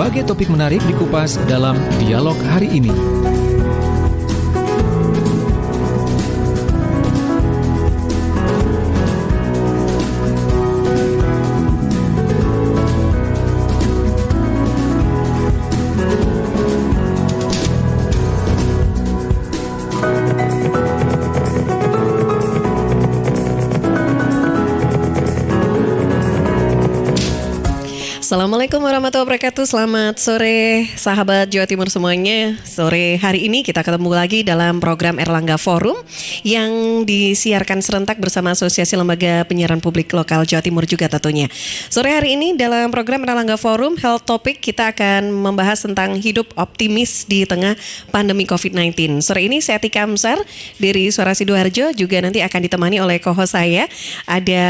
berbagai topik menarik dikupas dalam dialog hari ini. Assalamualaikum warahmatullahi wabarakatuh. Selamat sore sahabat Jawa Timur semuanya. Sore hari ini kita ketemu lagi dalam program Erlangga Forum yang disiarkan serentak bersama Asosiasi Lembaga Penyiaran Publik Lokal Jawa Timur juga tentunya. Sore hari ini dalam program Erlangga Forum Health Topic kita akan membahas tentang hidup optimis di tengah pandemi COVID-19. Sore ini saya Tika Amsar dari Suara Sidoarjo juga nanti akan ditemani oleh co-host saya. Ada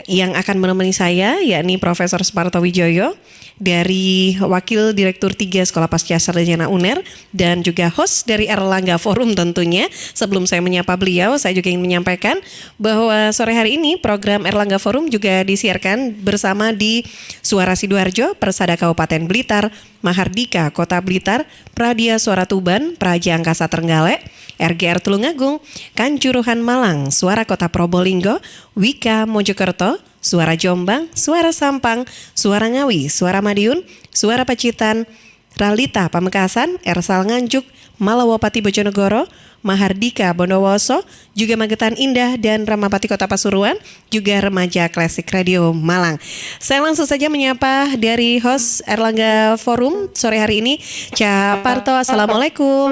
yang akan menemani saya yakni Profesor Suparto Wijoyo dari Wakil Direktur 3 Sekolah Pasca Sarjana UNER dan juga host dari Erlangga Forum tentunya. Sebelum saya menyapa beliau, saya juga ingin menyampaikan bahwa sore hari ini program Erlangga Forum juga disiarkan bersama di Suara Sidoarjo, Persada Kabupaten Blitar, Mahardika Kota Blitar, Pradia Suara Tuban, Praja Angkasa Trenggalek, RGR Tulungagung, Kanjuruhan Malang, Suara Kota Probolinggo, Wika Mojokerto, Suara Jombang, Suara Sampang, Suara Ngawi, Suara Madiun, Suara Pacitan, Ralita Pamekasan, Ersal Nganjuk, Malawapati Bojonegoro, Mahardika Bondowoso, juga Magetan Indah dan Ramapati Kota Pasuruan, juga Remaja Klasik Radio Malang. Saya langsung saja menyapa dari host Erlangga Forum sore hari ini, Cak Parto. Assalamualaikum.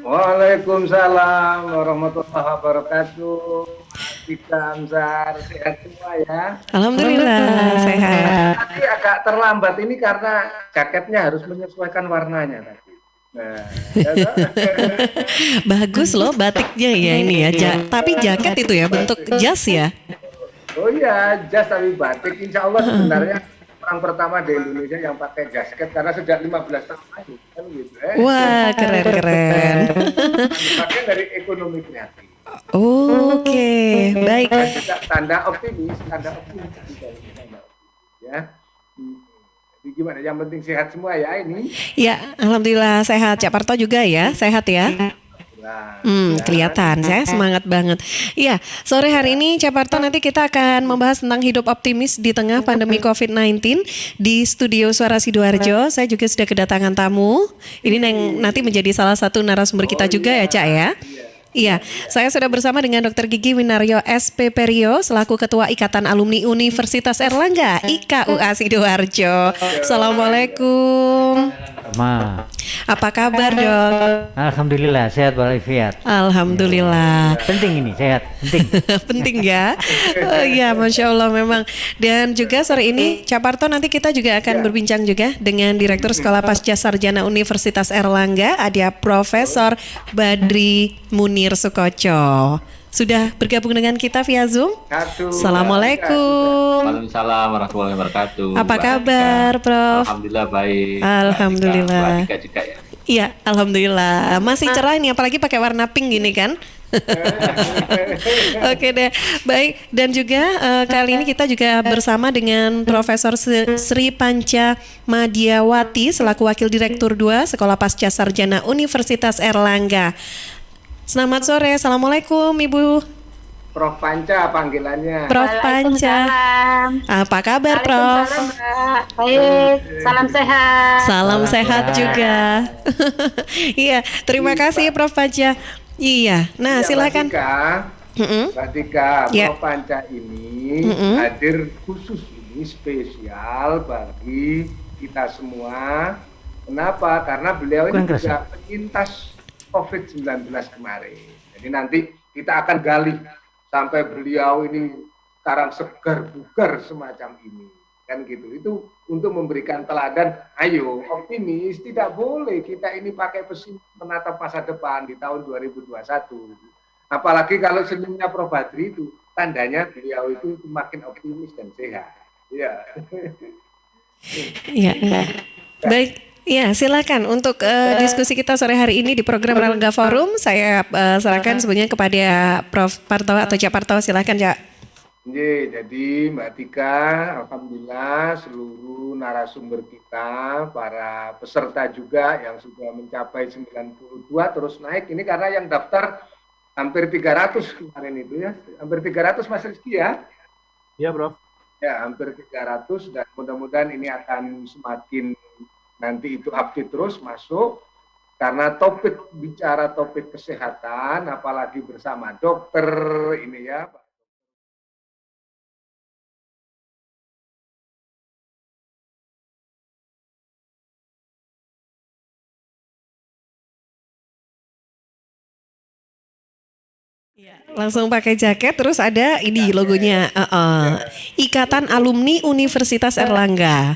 Waalaikumsalam warahmatullahi wabarakatuh. Tika Amsar, sehat semua ya? Alhamdulillah sehat. Tadi agak terlambat ini karena jaketnya harus menyesuaikan warnanya tadi. Nah, Bagus loh batiknya ya ini ya. Tapi jaket itu ya bentuk jas ya. Oh iya, jas tapi batik. Insya Allah sebenarnya orang pertama di Indonesia yang pakai jaket karena sejak 15 tahun lalu kan gitu. Wah keren. Pakai dari ekonomi kreatif. Oke, baik. Tanda optimis ya. Jadi gimana? Yang penting sehat semua ya ini. Ya, alhamdulillah sehat. Cak Parto juga ya, sehat ya. Kelihatan saya semangat banget. Iya, sore hari ini Cak Parto nanti kita akan membahas tentang hidup optimis di tengah pandemi COVID-19 di studio Suara Sidoarjo. Saya juga sudah kedatangan tamu. Ini yang nanti menjadi salah satu narasumber kita juga ya, Cak ya. Iya, saya sudah bersama dengan Dr. Gigi Winaryo SPP Rio selaku Ketua Ikatan Alumni Universitas Erlangga IKUA Sidoarjo. Assalamualaikum. Apa kabar dok? Alhamdulillah sehat walafiat. Alhamdulillah. Penting ini sehat, penting. Penting ya. Oh iya, Masya Allah memang. Dan juga sore ini Cak Parto nanti kita juga akan berbincang juga dengan Direktur Sekolah Pasca Sarjana Universitas Erlangga, ada Profesor Badri Munir Sukoco. Sudah bergabung dengan kita via Zoom. Assalamualaikum. Waalaikumsalam warahmatullahi wabarakatuh. Apa kabar, Prof? Alhamdulillah baik. Alhamdulillah. Juga ya. Iya, alhamdulillah. Masih cerah ini apalagi pakai warna pink gini kan? Oke deh, baik. Dan juga kali ini kita juga bersama dengan Profesor Sri Panca Madiawati selaku Wakil Direktur 2 Sekolah Pasca Sarjana Universitas Erlangga. Selamat sore, Assalamualaikum Ibu. Prof Panca panggilannya. Prof Panca. Apa kabar Prof? Baik, salam sehat. Salam sehat juga. Iya, terima kasih Prof Panca. Iya, nah silakan. Mbak Tika, Yeah. Prof Panca ini hadir khusus ini spesial bagi kita semua. Kenapa? Karena beliau ini juga penyintas COVID-19 kemarin. Jadi nanti kita akan gali sampai beliau ini sekarang segar bugar semacam ini. Kan gitu. Itu untuk memberikan teladan, ayo optimis, tidak boleh kita ini pakai pesimis menatap masa depan di tahun 2021. Apalagi kalau senyumnya Prof Badri itu tandanya beliau itu makin optimis dan sehat. Iya. Iya. Baik. Ya, silakan untuk diskusi kita sore hari ini di program Erlangga Forum. Saya serahkan sebenarnya kepada Prof Parto atau Cak Parto. Silakan, Cak. Jadi Mbak Tika, alhamdulillah seluruh narasumber kita, para peserta juga yang sudah mencapai 92 terus naik. Ini karena yang daftar hampir 300 kemarin itu ya. Hampir 300 Mas Rizky ya. Iya, Bro. Ya, hampir 300 dan mudah-mudahan ini akan semakin nanti itu update terus masuk. Karena bicara topik kesehatan, apalagi bersama dokter ini ya, Pak. Langsung pakai jaket, terus ada ini logonya, Ikatan Alumni Universitas Erlangga,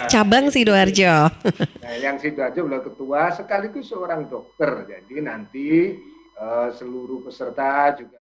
cabang Sidoarjo. Nah, yang Sidoarjo beliau ketua sekaligus seorang dokter. Jadi nanti seluruh peserta juga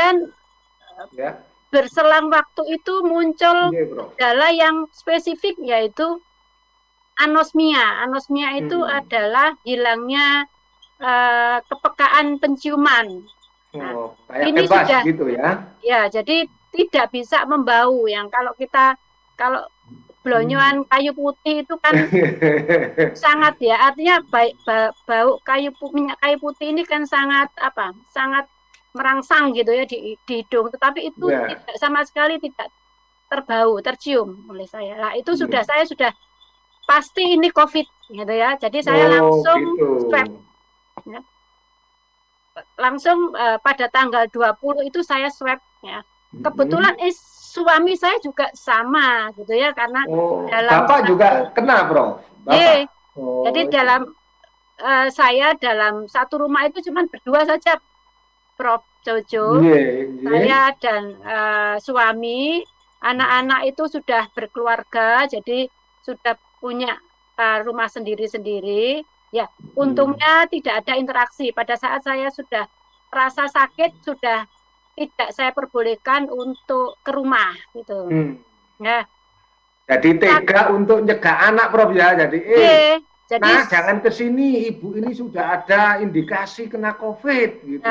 kemudian Ya. berselang waktu itu muncul Iya, Bro. gejala yang spesifik yaitu anosmia. Anosmia itu adalah hilangnya kepekaan penciuman. Oh, kayak Ini bebas sudah gitu ya. ya, jadi tidak bisa membau yang kalau blonyoan kayu putih itu kan sangat ya, artinya bau minyak kayu putih ini kan sangat sangat merangsang gitu ya di hidung, tetapi itu Ya. tidak sama sekali tidak tercium oleh saya. Nah, itu Iya. saya sudah pasti ini COVID gitu ya. Jadi saya langsung gitu. swab ya. Langsung pada tanggal 20 itu saya swab ya. Kebetulan suami saya juga sama gitu ya, karena dalam Bapak juga kena, Bro. Bapak. Jadi dalam saya dalam satu rumah itu cuma berdua saja, Prof. Jojo. Saya dan suami, anak-anak itu sudah berkeluarga, jadi sudah punya rumah sendiri-sendiri. Ya, untungnya tidak ada interaksi. Pada saat saya sudah rasa sakit, sudah tidak saya perbolehkan untuk ke rumah gitu. Nah, jadi tega untuk nyegah anak, Prof ya. Jadi jadi jangan ke sini, ibu ini sudah ada indikasi kena COVID gitu.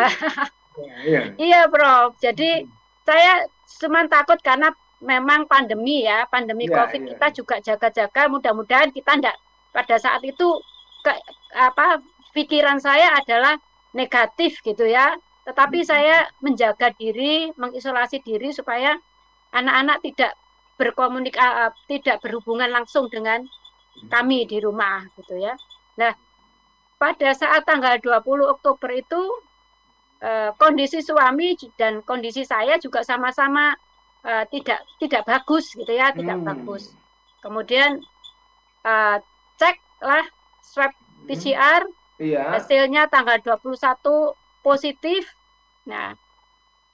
Iya, Prof. Jadi saya cuma takut karena memang pandemi ya, pandemi COVID kita juga jaga-jaga. Mudah-mudahan kita enggak pada saat itu pikiran saya adalah negatif gitu ya. Tetapi saya menjaga diri, mengisolasi diri supaya anak-anak tidak tidak berhubungan langsung dengan kami di rumah gitu ya. Nah, pada saat tanggal 20 Oktober itu kondisi suami dan kondisi saya juga sama-sama tidak bagus gitu ya, tidak bagus. Kemudian ceklah swab PCR, hasilnya tanggal 21 positif. Nah,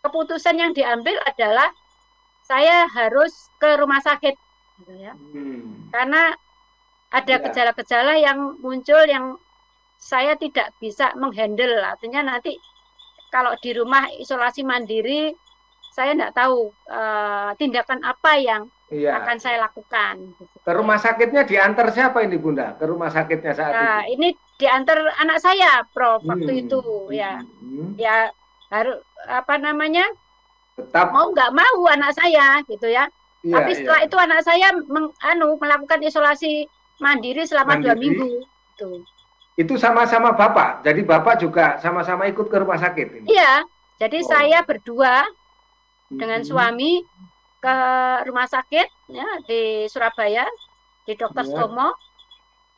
keputusan yang diambil adalah saya harus ke rumah sakit gitu ya. Karena ada gejala-gejala yang muncul yang saya tidak bisa menghandle. Artinya nanti kalau di rumah isolasi mandiri, saya tidak tahu tindakan apa yang akan saya lakukan. Ke rumah sakitnya diantar siapa ini, Bunda? Ke rumah sakitnya saat itu? Ini diantar anak saya, Prof. Waktu itu ya, ya harus tetap mau nggak mau anak saya gitu ya. Tapi setelah itu anak saya melakukan isolasi mandiri selama 2 minggu. Itu sama-sama Bapak. Jadi Bapak juga sama-sama ikut ke rumah sakit ini? Iya. Jadi saya berdua dengan suami ke rumah sakit ya di Surabaya di Dr. Stomo.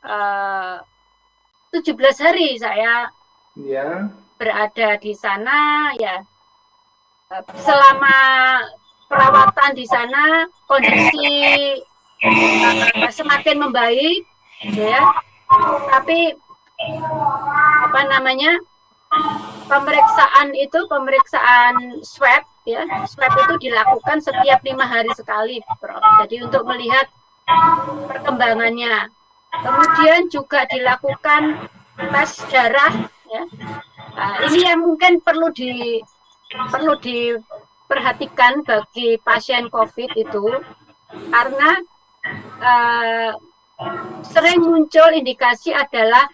17 hari saya berada di sana ya. Selama perawatan di sana kondisi semakin membaik ya. Tapi pemeriksaan swab ya, swab itu dilakukan setiap 5 hari sekali, Prof. Jadi untuk melihat perkembangannya. Kemudian juga dilakukan tes darah ya. Ini yang mungkin perlu diperhatikan bagi pasien COVID itu, karena sering muncul indikasi adalah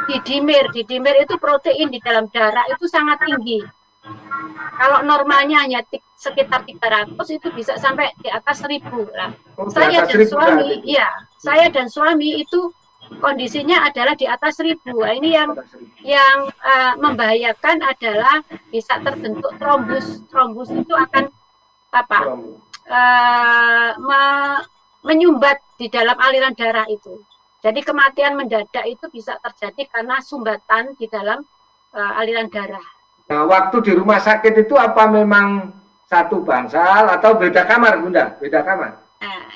didimer. Didimer itu protein di dalam darah itu sangat tinggi. Kalau normalnya hanya sekitar 300, itu bisa sampai di atas 1000 lah. Saya dan suami itu kondisinya adalah di atas 1000. Ini yang membahayakan adalah bisa terbentuk trombus. Trombus itu akan menyumbat di dalam aliran darah itu. Jadi kematian mendadak itu bisa terjadi karena sumbatan di dalam aliran darah. Nah, waktu di rumah sakit itu apa memang satu bangsal atau beda kamar, Bunda? Beda kamar?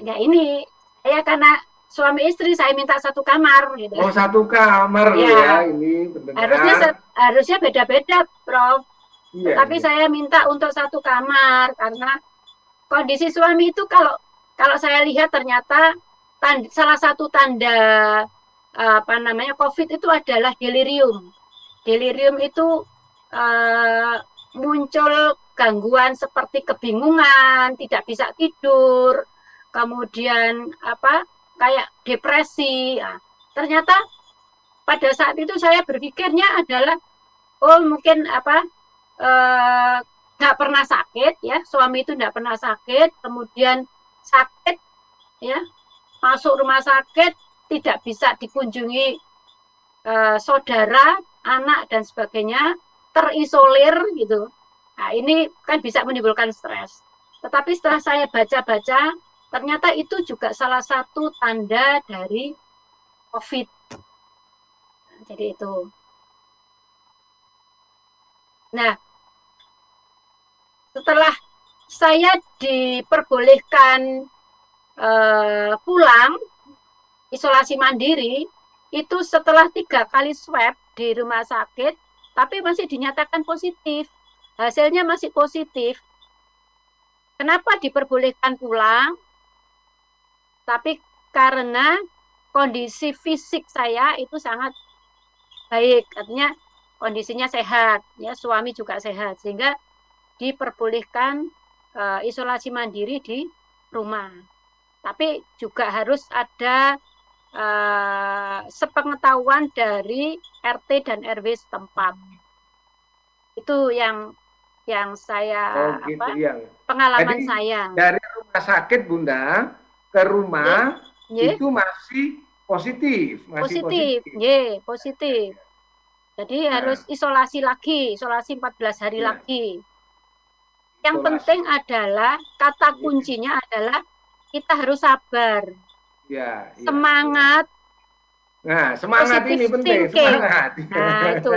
Ya ini saya karena suami istri saya minta satu kamar gitu. Oh, satu kamar ya ini pendengar. Harusnya beda-beda, Prof. Tapi saya minta untuk satu kamar karena kondisi suami itu kalau saya lihat ternyata salah satu tanda COVID itu adalah delirium. Delirium itu muncul gangguan seperti kebingungan, tidak bisa tidur, kemudian kayak depresi. Nah, ternyata pada saat itu saya berpikirnya adalah mungkin nggak pernah sakit ya, suami itu nggak pernah sakit, kemudian sakit ya, masuk rumah sakit, tidak bisa dikunjungi saudara, anak dan sebagainya, terisolir gitu. Nah, ini kan bisa menimbulkan stres. Tetapi setelah saya baca-baca, ternyata itu juga salah satu tanda dari COVID. Jadi itu. Nah, setelah saya diperbolehkan pulang isolasi mandiri, itu setelah 3 kali swab di rumah sakit, tapi masih dinyatakan positif. Hasilnya masih positif. Kenapa diperbolehkan pulang? Tapi karena kondisi fisik saya itu sangat baik, artinya kondisinya sehat, ya, suami juga sehat, sehingga diperbolehkan isolasi mandiri di rumah. Tapi juga harus ada sepengetahuan dari RT dan RW setempat. Itu yang saya pengalaman Jadi, saya. Dari rumah sakit Bunda ke rumah itu masih positif, positif. Jadi harus isolasi 14 hari lagi. Yang penting adalah kata kuncinya adalah kita harus sabar. Semangat. Nah, semangat ini penting, semangat. Nah, itu.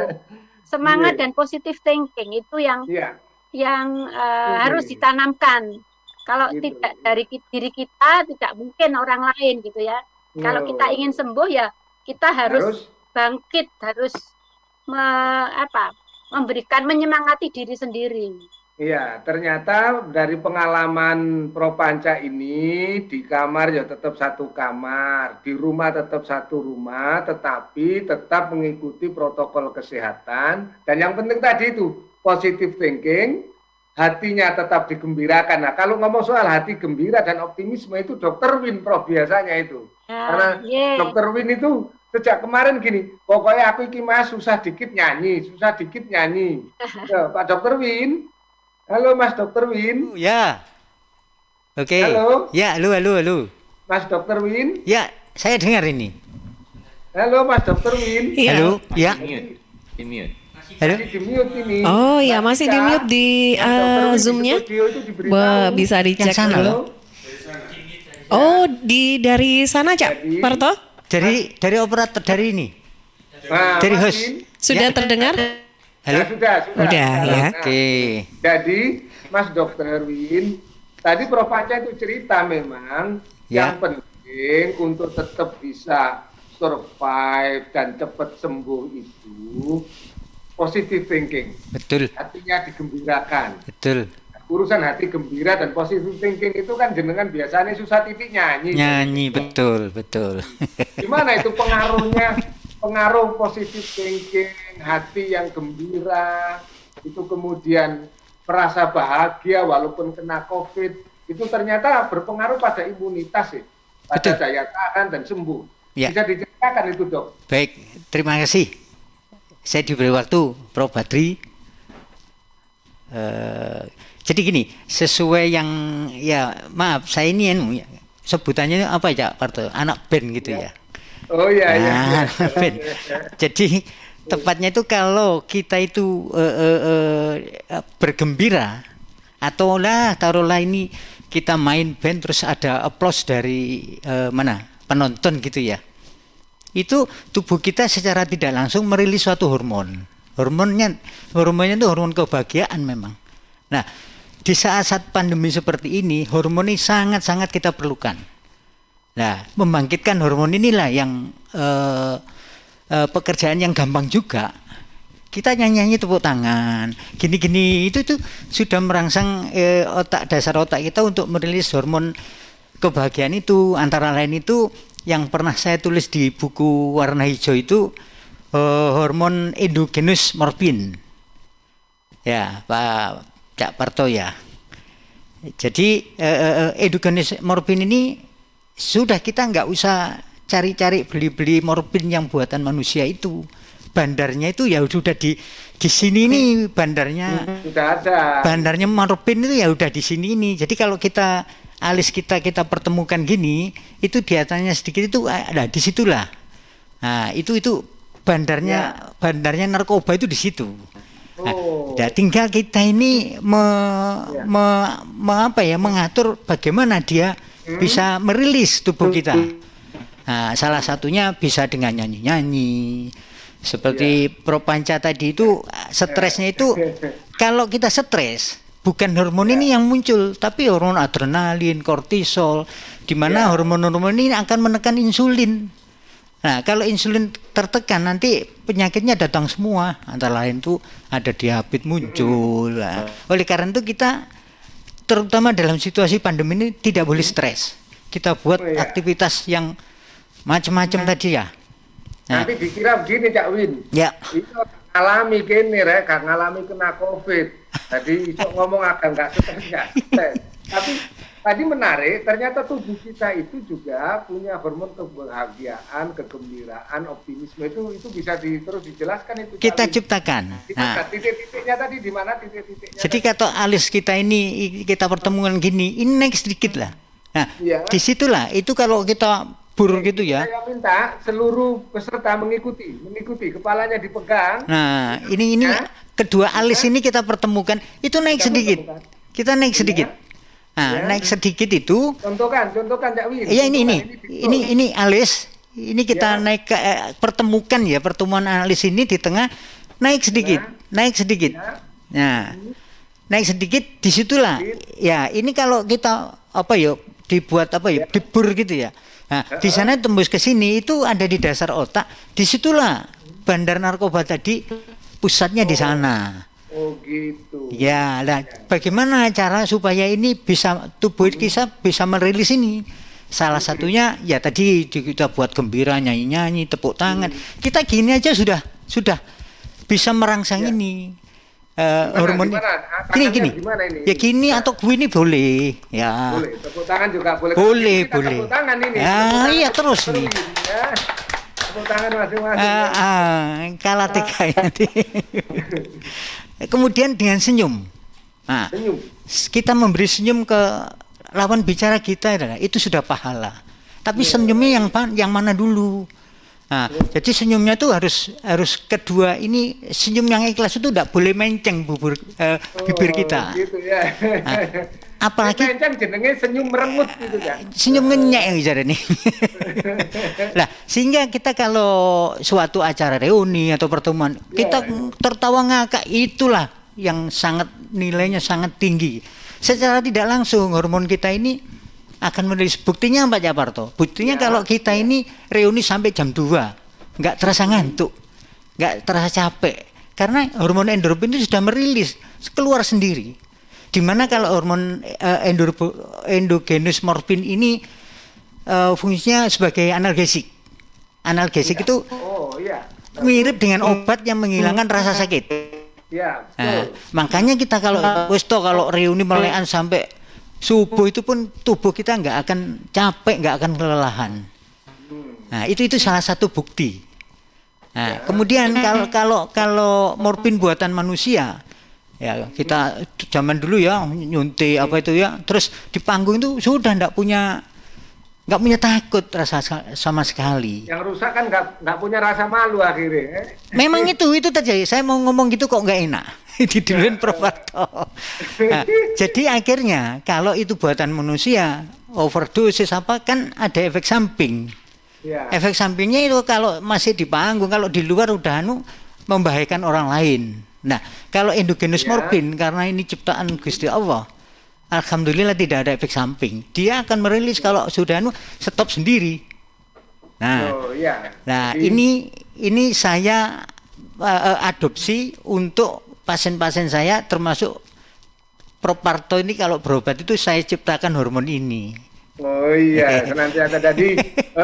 Semangat dan positive thinking itu yang harus ditanamkan. Kalau tidak dari diri kita, tidak mungkin orang lain gitu ya. Kalau kita ingin sembuh ya kita harus bangkit, harus menyemangati diri sendiri. Iya, ternyata dari pengalaman Pro Panca ini di kamar ya tetap satu kamar, di rumah tetap satu rumah, tetapi tetap mengikuti protokol kesehatan. Dan yang penting tadi itu positive thinking, hatinya tetap digembirakan. Nah, kalau ngomong soal hati gembira dan optimisme itu Dr. Win Prof biasanya itu. Karena Dr. Win itu sejak kemarin gini, pokoknya aku iki Mas susah dikit nyanyi. Pak Dr. Win. Halo Mas Dr. Win. Ya. Oke. Halo. Ya, halo. Mas Dr. Win. Ya, saya dengar ini. Halo Mas Dr. Win. Halo. Ya. Di mute. Halo. Masih di mute ini. Oh ya, masih di mute di Zoom-nya. Bisa dicek dulu. Oh, dari sana, Cak Parto? Dari operator dari ini. Dari host. Sudah terdengar? Halo? Sudah ya. Oke. Jadi Mas Dr. Win, tadi Prof. Panca itu cerita memang yang penting untuk tetap bisa survive dan cepat sembuh itu positive thinking. Betul. Hatinya digembirakan. Betul. Urusan hati gembira dan positive thinking itu kan jenengan biasanya susah titik nyanyi. Betul. Gimana itu pengaruh positive thinking, hati yang gembira, itu kemudian merasa bahagia walaupun kena COVID, itu ternyata berpengaruh pada imunitas ya, pada daya tahan dan sembuh. Ya. Bisa diceritakan itu, Dok? Baik, terima kasih. Saya diberi waktu, Prof. Badri. Jadi gini, sesuai yang maaf saya ini sebutannya apa ya, Parto? Anak band gitu ya. Oh iya. Jadi tepatnya itu kalau kita itu bergembira atau taruhlah ini kita main band terus ada applause dari penonton gitu ya. Itu tubuh kita secara tidak langsung merilis suatu hormon. Hormonnya itu hormon kebahagiaan memang. Nah, di saat-saat pandemi seperti ini hormon ini sangat-sangat kita perlukan. Nah, membangkitkan hormon inilah yang pekerjaan yang gampang juga. Kita nyanyi tepuk tangan, gini-gini itu tuh sudah merangsang dasar otak kita untuk merilis hormon kebahagiaan itu. Antara lain itu yang pernah saya tulis di buku warna hijau itu hormon endogenous morfin. Ya, Pak Cak Parto ya. Jadi endogenous morfin ini sudah kita nggak usah cari-cari beli-beli morfin yang buatan manusia itu. Bandarnya itu ya sudah di sini nih bandarnya. Sudah ada. Bandarnya morfin itu ya udah di sini nih. Jadi kalau kita alis kita pertemukan gini, itu di atasnya sedikit itu ada di situlah. Nah, itu bandarnya narkoba itu di situ. Nah, tinggal kita ini mengatur bagaimana dia bisa merilis tubuh kita. Nah, salah satunya bisa dengan nyanyi-nyanyi. Seperti Prof. Panca tadi itu stresnya itu kalau kita stres bukan hormon ini yang muncul, tapi hormon adrenalin, kortisol, di mana hormon-hormon ini akan menekan insulin. Nah, kalau insulin tertekan nanti penyakitnya datang semua. Antara lain itu ada diabetes muncul. Nah, oleh karena itu kita terutama dalam situasi pandemi ini tidak boleh stres. Kita buat aktivitas yang macam-macam tadi ya. Nah, nanti dikira begini Cak Win. Ya. Itu ngalami kene rek, gak ngalami kena Covid. Tadi iso ngomong agak nggak stres. Tapi tadi menarik, ternyata tubuh kita itu juga punya hormon kebahagiaan, kegembiraan, optimisme itu bisa terus dijelaskan itu. Kita ciptakan. Nah, titik-titiknya tadi di mana titik-titiknya? Jadi kata alis kita ini kita pertemuan gini, ini naik sedikit lah. Nah, disitulah itu kalau kita gitu ya. Saya minta seluruh peserta mengikuti, kepalanya dipegang. Nah, ini kedua alis ini kita pertemukan, itu naik sedikit. Kita naik sedikit. Nah, naik sedikit itu. Contohkan Cak Win. Iya ini alis. Ini kita naik ke pertemukan ya, pertemuan alis ini di tengah naik sedikit. Nah, naik sedikit disitulah. Ya, ini kalau kita dibuat dibur gitu ya. Nah, di sana tembus ke sini itu ada di dasar otak. Disitulah bandar narkoba tadi pusatnya di sana. Oh gitu. Ya, nah, bagaimana cara supaya ini tubuh kita bisa merilis ini? Salah satunya ya tadi kita buat gembira, nyanyi-nyanyi, tepuk tangan. Kita gini aja sudah bisa merangsang ini. Hormon gini ya gini atau gini boleh ya, boleh tepuk tangan juga boleh tepuk tangan ini iya terus nih ya. Tepuk tangan masing-masing kalah tiga nanti. Kemudian dengan senyum. Nah, kita memberi senyum ke lawan bicara kita itu sudah pahala, tapi senyumnya yang mana dulu. Nah, jadi senyumnya tuh harus kedua ini senyum yang ikhlas itu tidak boleh menceng bibir kita. Gitu ya. Nah, apalagi menceng jenenge senyum merengut gitu kan. Senyum ngenyek yang bicara nih. Nah, sehingga kita kalau suatu acara reuni atau pertemuan, kita tertawa ngakak, itulah yang nilainya sangat tinggi. Secara tidak langsung hormon kita ini akan merilis. Buktinya apa Cak Parto? Buktinya kalau kita ini reuni sampai jam 2 nggak terasa ngantuk, nggak terasa capek, karena hormon endorfin itu sudah merilis keluar sendiri. Dimana kalau hormon endogenous morfin ini fungsinya sebagai analgesik itu mirip dengan obat yang menghilangkan rasa sakit. Nah, makanya kita kalau reuni melekan sampai subuh itu pun tubuh kita nggak akan capek, nggak akan kelelahan. Nah, itu salah satu bukti. Nah, kemudian kalau morfin buatan manusia, ya kita zaman dulu ya nyuntik terus di panggung itu sudah nggak punya takut rasa sama sekali. Yang rusak kan nggak punya rasa malu akhirnya. Memang itu terjadi. Saya mau ngomong gitu kok nggak enak. Diduluin Prof. Parto. Nah, jadi akhirnya kalau itu buatan manusia overdosis kan ada efek samping. Efek sampingnya itu kalau masih di panggung, kalau di luar udah membahayakan orang lain. Nah, kalau endogenous morfin karena ini ciptaan Gusti Allah, alhamdulillah tidak ada efek samping. Dia akan merilis kalau sudah stop sendiri. Nah, ini saya adopsi untuk pasien-pasien saya, termasuk Prof. Parto ini kalau berobat itu saya ciptakan hormon ini. Oh iya, senantiasa. Jadi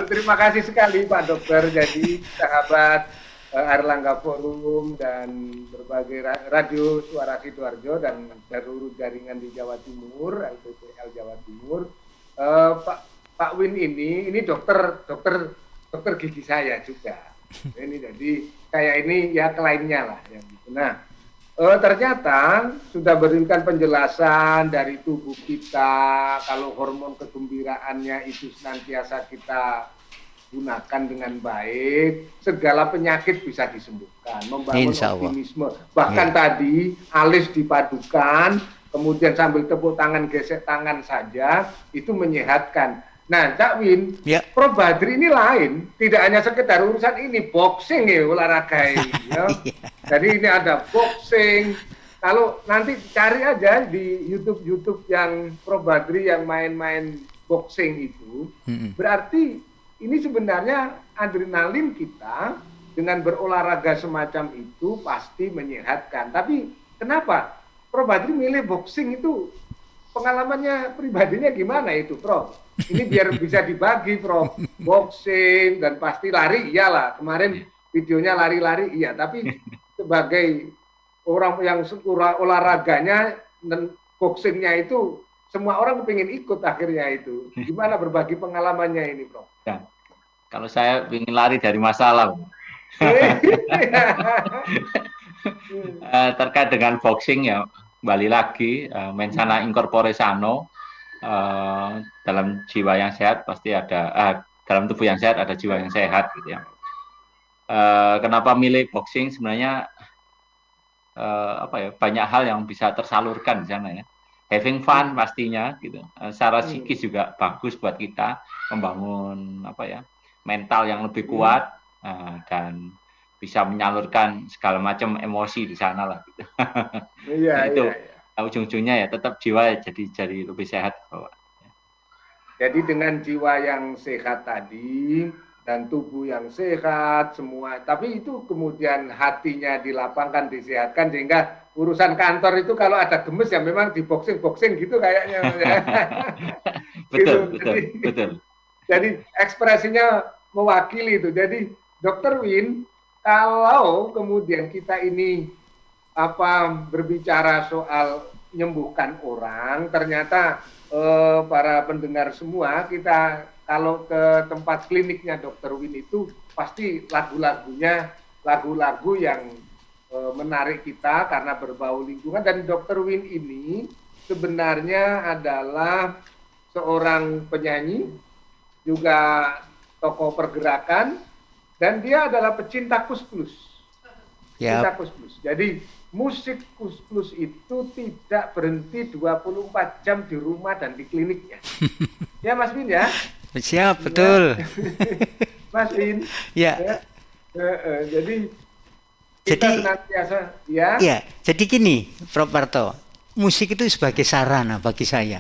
terima kasih sekali Pak Dokter. Jadi sahabat Erlangga Forum dan berbagai radio Suara Sidoarjo dan seluruh jaringan di Jawa Timur, LPPL Jawa Timur. Pak Win ini dokter gigi saya juga. Ini jadi kayak ini ya kliennya lah yang gitu. Nah, ternyata sudah berikan penjelasan dari tubuh kita kalau hormon kegembiraannya itu senantiasa kita gunakan dengan baik, segala penyakit bisa disembuhkan, membangun optimisme. Bahkan tadi alis dipadukan, kemudian sambil tepuk tangan, gesek tangan saja, itu menyehatkan. Nah, Cak Win, Prof Badri ini lain, tidak hanya sekedar urusan ini, boxing ya olahraga ini. Ya. Jadi ini ada boxing. Kalau nanti cari aja di YouTube yang Prof Badri yang main-main boxing itu, berarti ini sebenarnya adrenalin kita dengan berolahraga semacam itu pasti menyehatkan. Tapi kenapa Prof Badri milih boxing itu? Pengalamannya pribadinya gimana itu, Prof? Ini biar bisa dibagi, Prof. Boxing dan pasti lari, iyalah. Kemarin videonya lari-lari, iya. Tapi sebagai orang yang olahraganya dan boxingnya itu, semua orang kepingin ikut akhirnya itu. Gimana berbagi pengalamannya ini, Prof? Ya. Kalau saya ingin lari dari masalah. Terkait dengan boxing ya, kembali lagi, mensana incorpore sano, dalam jiwa yang sehat pasti ada, dalam tubuh yang sehat ada jiwa yang sehat gitu ya. Kenapa milih boxing? Sebenarnya banyak hal yang bisa tersalurkan di sana ya. Having fun pastinya gitu. Secara psikis juga bagus buat kita membangun mental yang lebih kuat dan bisa menyalurkan segala macam emosi di sana lah gitu. Iya, itu ujung-ujungnya ya tetap jiwa jadi lebih sehat. Jadi dengan jiwa yang sehat tadi dan tubuh yang sehat semua, tapi itu kemudian hatinya dilapangkan, disehatkan sehingga urusan kantor itu kalau ada gemes ya memang di boxing gitu kayaknya. Betul, gitu. betul. Jadi ekspresinya mewakili itu. Jadi Dr. Win, kalau kemudian kita ini berbicara soal menyembuhkan orang, ternyata para pendengar semua, kita kalau ke tempat kliniknya Dr. Win itu pasti lagu-lagunya lagu-lagu yang menarik kita karena berbau lingkungan. Dan Dr. Win ini sebenarnya adalah seorang penyanyi, juga tokoh pergerakan, dan dia adalah pecinta Kus-Plus. Pecinta Kus-Plus. Jadi musik Kus-Plus itu tidak berhenti 24 jam di rumah dan di kliniknya. Ya Mas Win ya? Siap, betul. Mas Win. Ya. Jadi kita senantiasa ya. Ya, jadi gini, Prof Parto, musik itu sebagai sarana bagi saya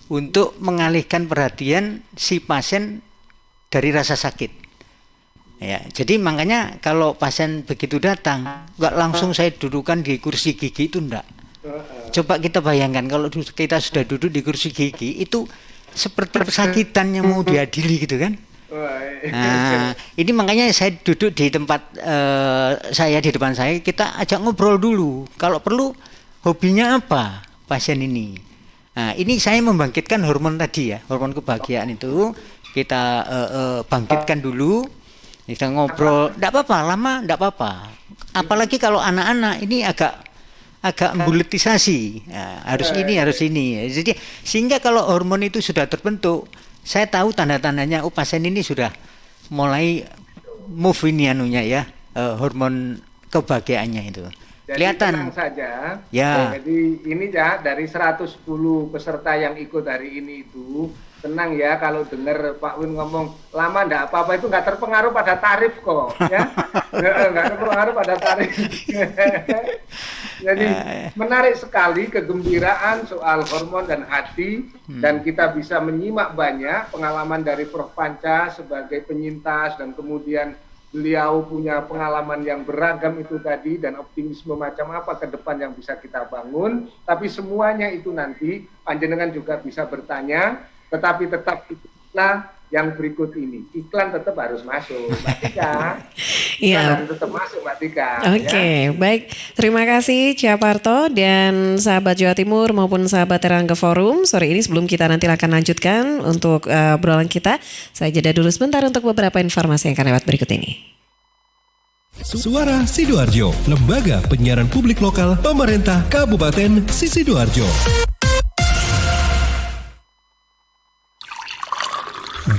untuk mengalihkan perhatian si pasien dari rasa sakit. Ya, jadi makanya kalau pasien begitu datang, nggak langsung saya dudukan di kursi gigi itu enggak. Coba kita bayangkan kalau kita sudah duduk di kursi gigi itu seperti kesakitan yang mau diadili gitu kan. Nah, ini makanya saya duduk di tempat saya di depan saya, kita ajak ngobrol dulu. Kalau perlu hobinya apa pasien ini. Nah, ini saya membangkitkan hormon tadi ya, hormon kebahagiaan itu kita bangkitkan dulu. Kita ngobrol, enggak apa-apa, lama enggak apa-apa. Apalagi kalau anak-anak ini agak buletisasi. Ya, harus ini. Jadi sehingga kalau hormon itu sudah terbentuk, saya tahu tanda-tandanya pasien ini sudah mulai move ini ya, hormon kebahagiaannya itu. Jadi kelihatan tenang saja. Ya. Jadi ini ya dari 110 peserta yang ikut hari ini itu tenang ya, kalau dengar Pak Win ngomong lama enggak apa-apa, itu enggak terpengaruh pada tarif kok ya. Enggak terpengaruh pada tarif. Jadi menarik sekali kegembiraan soal hormon dan hati, dan kita bisa menyimak banyak pengalaman dari Prof Panca sebagai penyintas, dan kemudian beliau punya pengalaman yang beragam itu tadi, dan optimisme macam apa ke depan yang bisa kita bangun. Tapi semuanya itu nanti panjenengan juga bisa bertanya, tetapi tetap itulah yang berikut ini. Iklan tetap harus masuk, Mbak Tika. Iya. Iklan tetap masuk, Mbak Tika. Oke, baik. Terima kasih Ciaparto dan sahabat Jawa Timur maupun sahabat Erlangga Forum. Sore ini sebelum kita nanti akan lanjutkan untuk obrolan kita, saya jeda dulu sebentar untuk beberapa informasi yang akan lewat berikut ini. Suara Sidoarjo, lembaga penyiaran publik lokal pemerintah Kabupaten Sidoarjo.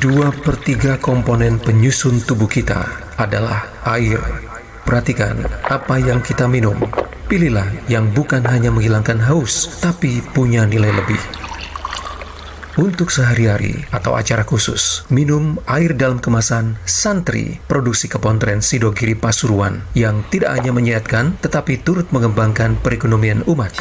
2/3 komponen penyusun tubuh kita adalah air. Perhatikan apa yang kita minum. Pilihlah yang bukan hanya menghilangkan haus, tapi punya nilai lebih. Untuk sehari-hari atau acara khusus, minum air dalam kemasan Santri, produksi Kepontren Sidogiri Pasuruan, yang tidak hanya menyehatkan, tetapi turut mengembangkan perekonomian umat.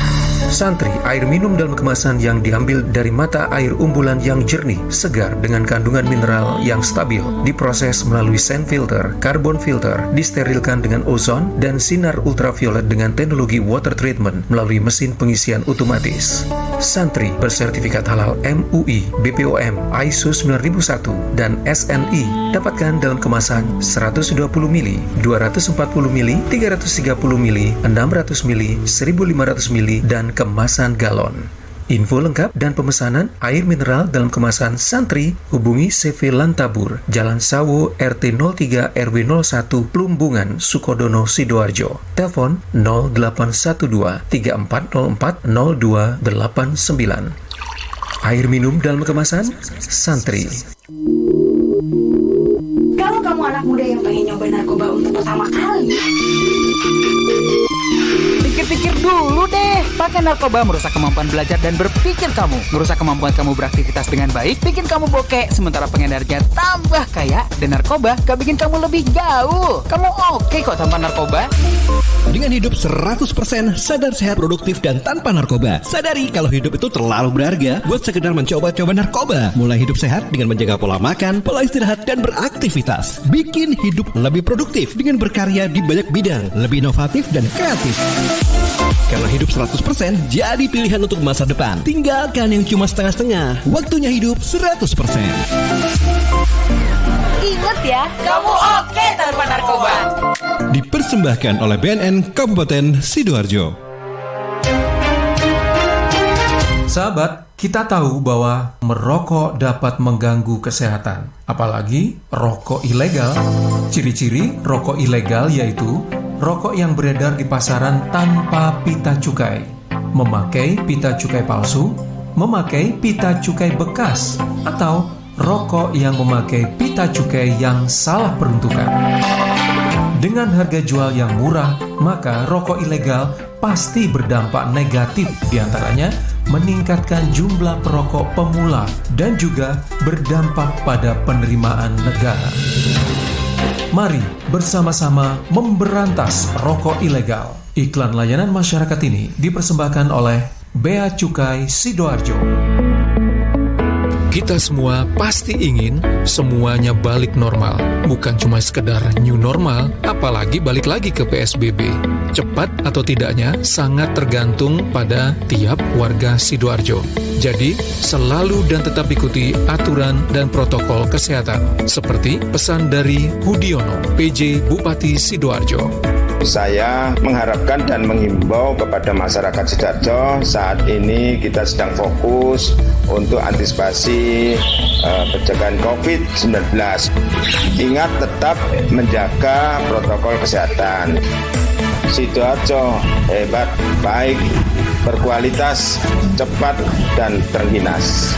Santri, air minum dalam kemasan yang diambil dari mata air umbulan yang jernih, segar dengan kandungan mineral yang stabil, diproses melalui sand filter, carbon filter, disterilkan dengan ozon, dan sinar ultraviolet dengan teknologi water treatment melalui mesin pengisian otomatis. Santri bersertifikat halal MUI, BPOM, ISO 9001, dan SNI. Dapatkan dalam kemasan 120 ml, 240 ml, 330 ml, 600 ml, 1500 ml, dan kemasan galon. Info lengkap dan pemesanan air mineral dalam kemasan Santri, hubungi CV Lantabur, Jalan Sawo, RT 03 RW 01, Plumbungan, Sukodono, Sidoarjo. Telepon 0812 3404 0289. Air minum dalam kemasan Santri. Kalau kamu anak muda yang pengen nyoba narkoba untuk pertama kali, pikir-pikir dulu deh. Pakai narkoba merusak kemampuan belajar dan berpikir kamu, merusak kemampuan kamu beraktivitas dengan baik, bikin kamu bokeh, sementara pengedarnya tambah kaya. Dan narkoba gak bikin kamu lebih gaul. Kamu oke kok tanpa narkoba. Dengan hidup 100% sadar, sehat, produktif, dan tanpa narkoba. Sadari kalau hidup itu terlalu berharga buat sekedar mencoba-coba narkoba. Mulai hidup sehat dengan menjaga pola makan, pola istirahat, dan beraktivitas. Bikin hidup lebih produktif dengan berkarya di banyak bidang, lebih inovatif dan kreatif. Karena hidup 100% jadi pilihan untuk masa depan. Tinggalkan yang cuma setengah-setengah. Waktunya hidup 100%. ingat ya, kamu oke tanpa narkoba. Dipersembahkan oleh BNN Kabupaten Sidoarjo. Sahabat, kita tahu bahwa merokok dapat mengganggu kesehatan, apalagi rokok ilegal. Ciri-ciri rokok ilegal yaitu rokok yang beredar di pasaran tanpa pita cukai, memakai pita cukai palsu, memakai pita cukai bekas, atau rokok yang memakai pita cukai yang salah peruntukan. Dengan harga jual yang murah, maka rokok ilegal pasti berdampak negatif, diantaranya meningkatkan jumlah perokok pemula dan juga berdampak pada penerimaan negara. Mari bersama-sama memberantas rokok ilegal. Iklan layanan masyarakat ini dipersembahkan oleh Bea Cukai Sidoarjo. Kita semua pasti ingin semuanya balik normal. Bukan cuma sekedar new normal, apalagi balik lagi ke PSBB. Cepat atau tidaknya sangat tergantung pada tiap warga Sidoarjo. Jadi, selalu dan tetap ikuti aturan dan protokol kesehatan. Seperti pesan dari Hudiono, PJ Bupati Sidoarjo. Saya mengharapkan dan menghimbau kepada masyarakat Sidoarjo, saat ini kita sedang fokus untuk antisipasi pencegahan COVID-19. Ingat tetap menjaga protokol kesehatan. Sidoarjo hebat, baik, berkualitas, cepat, dan terhinas.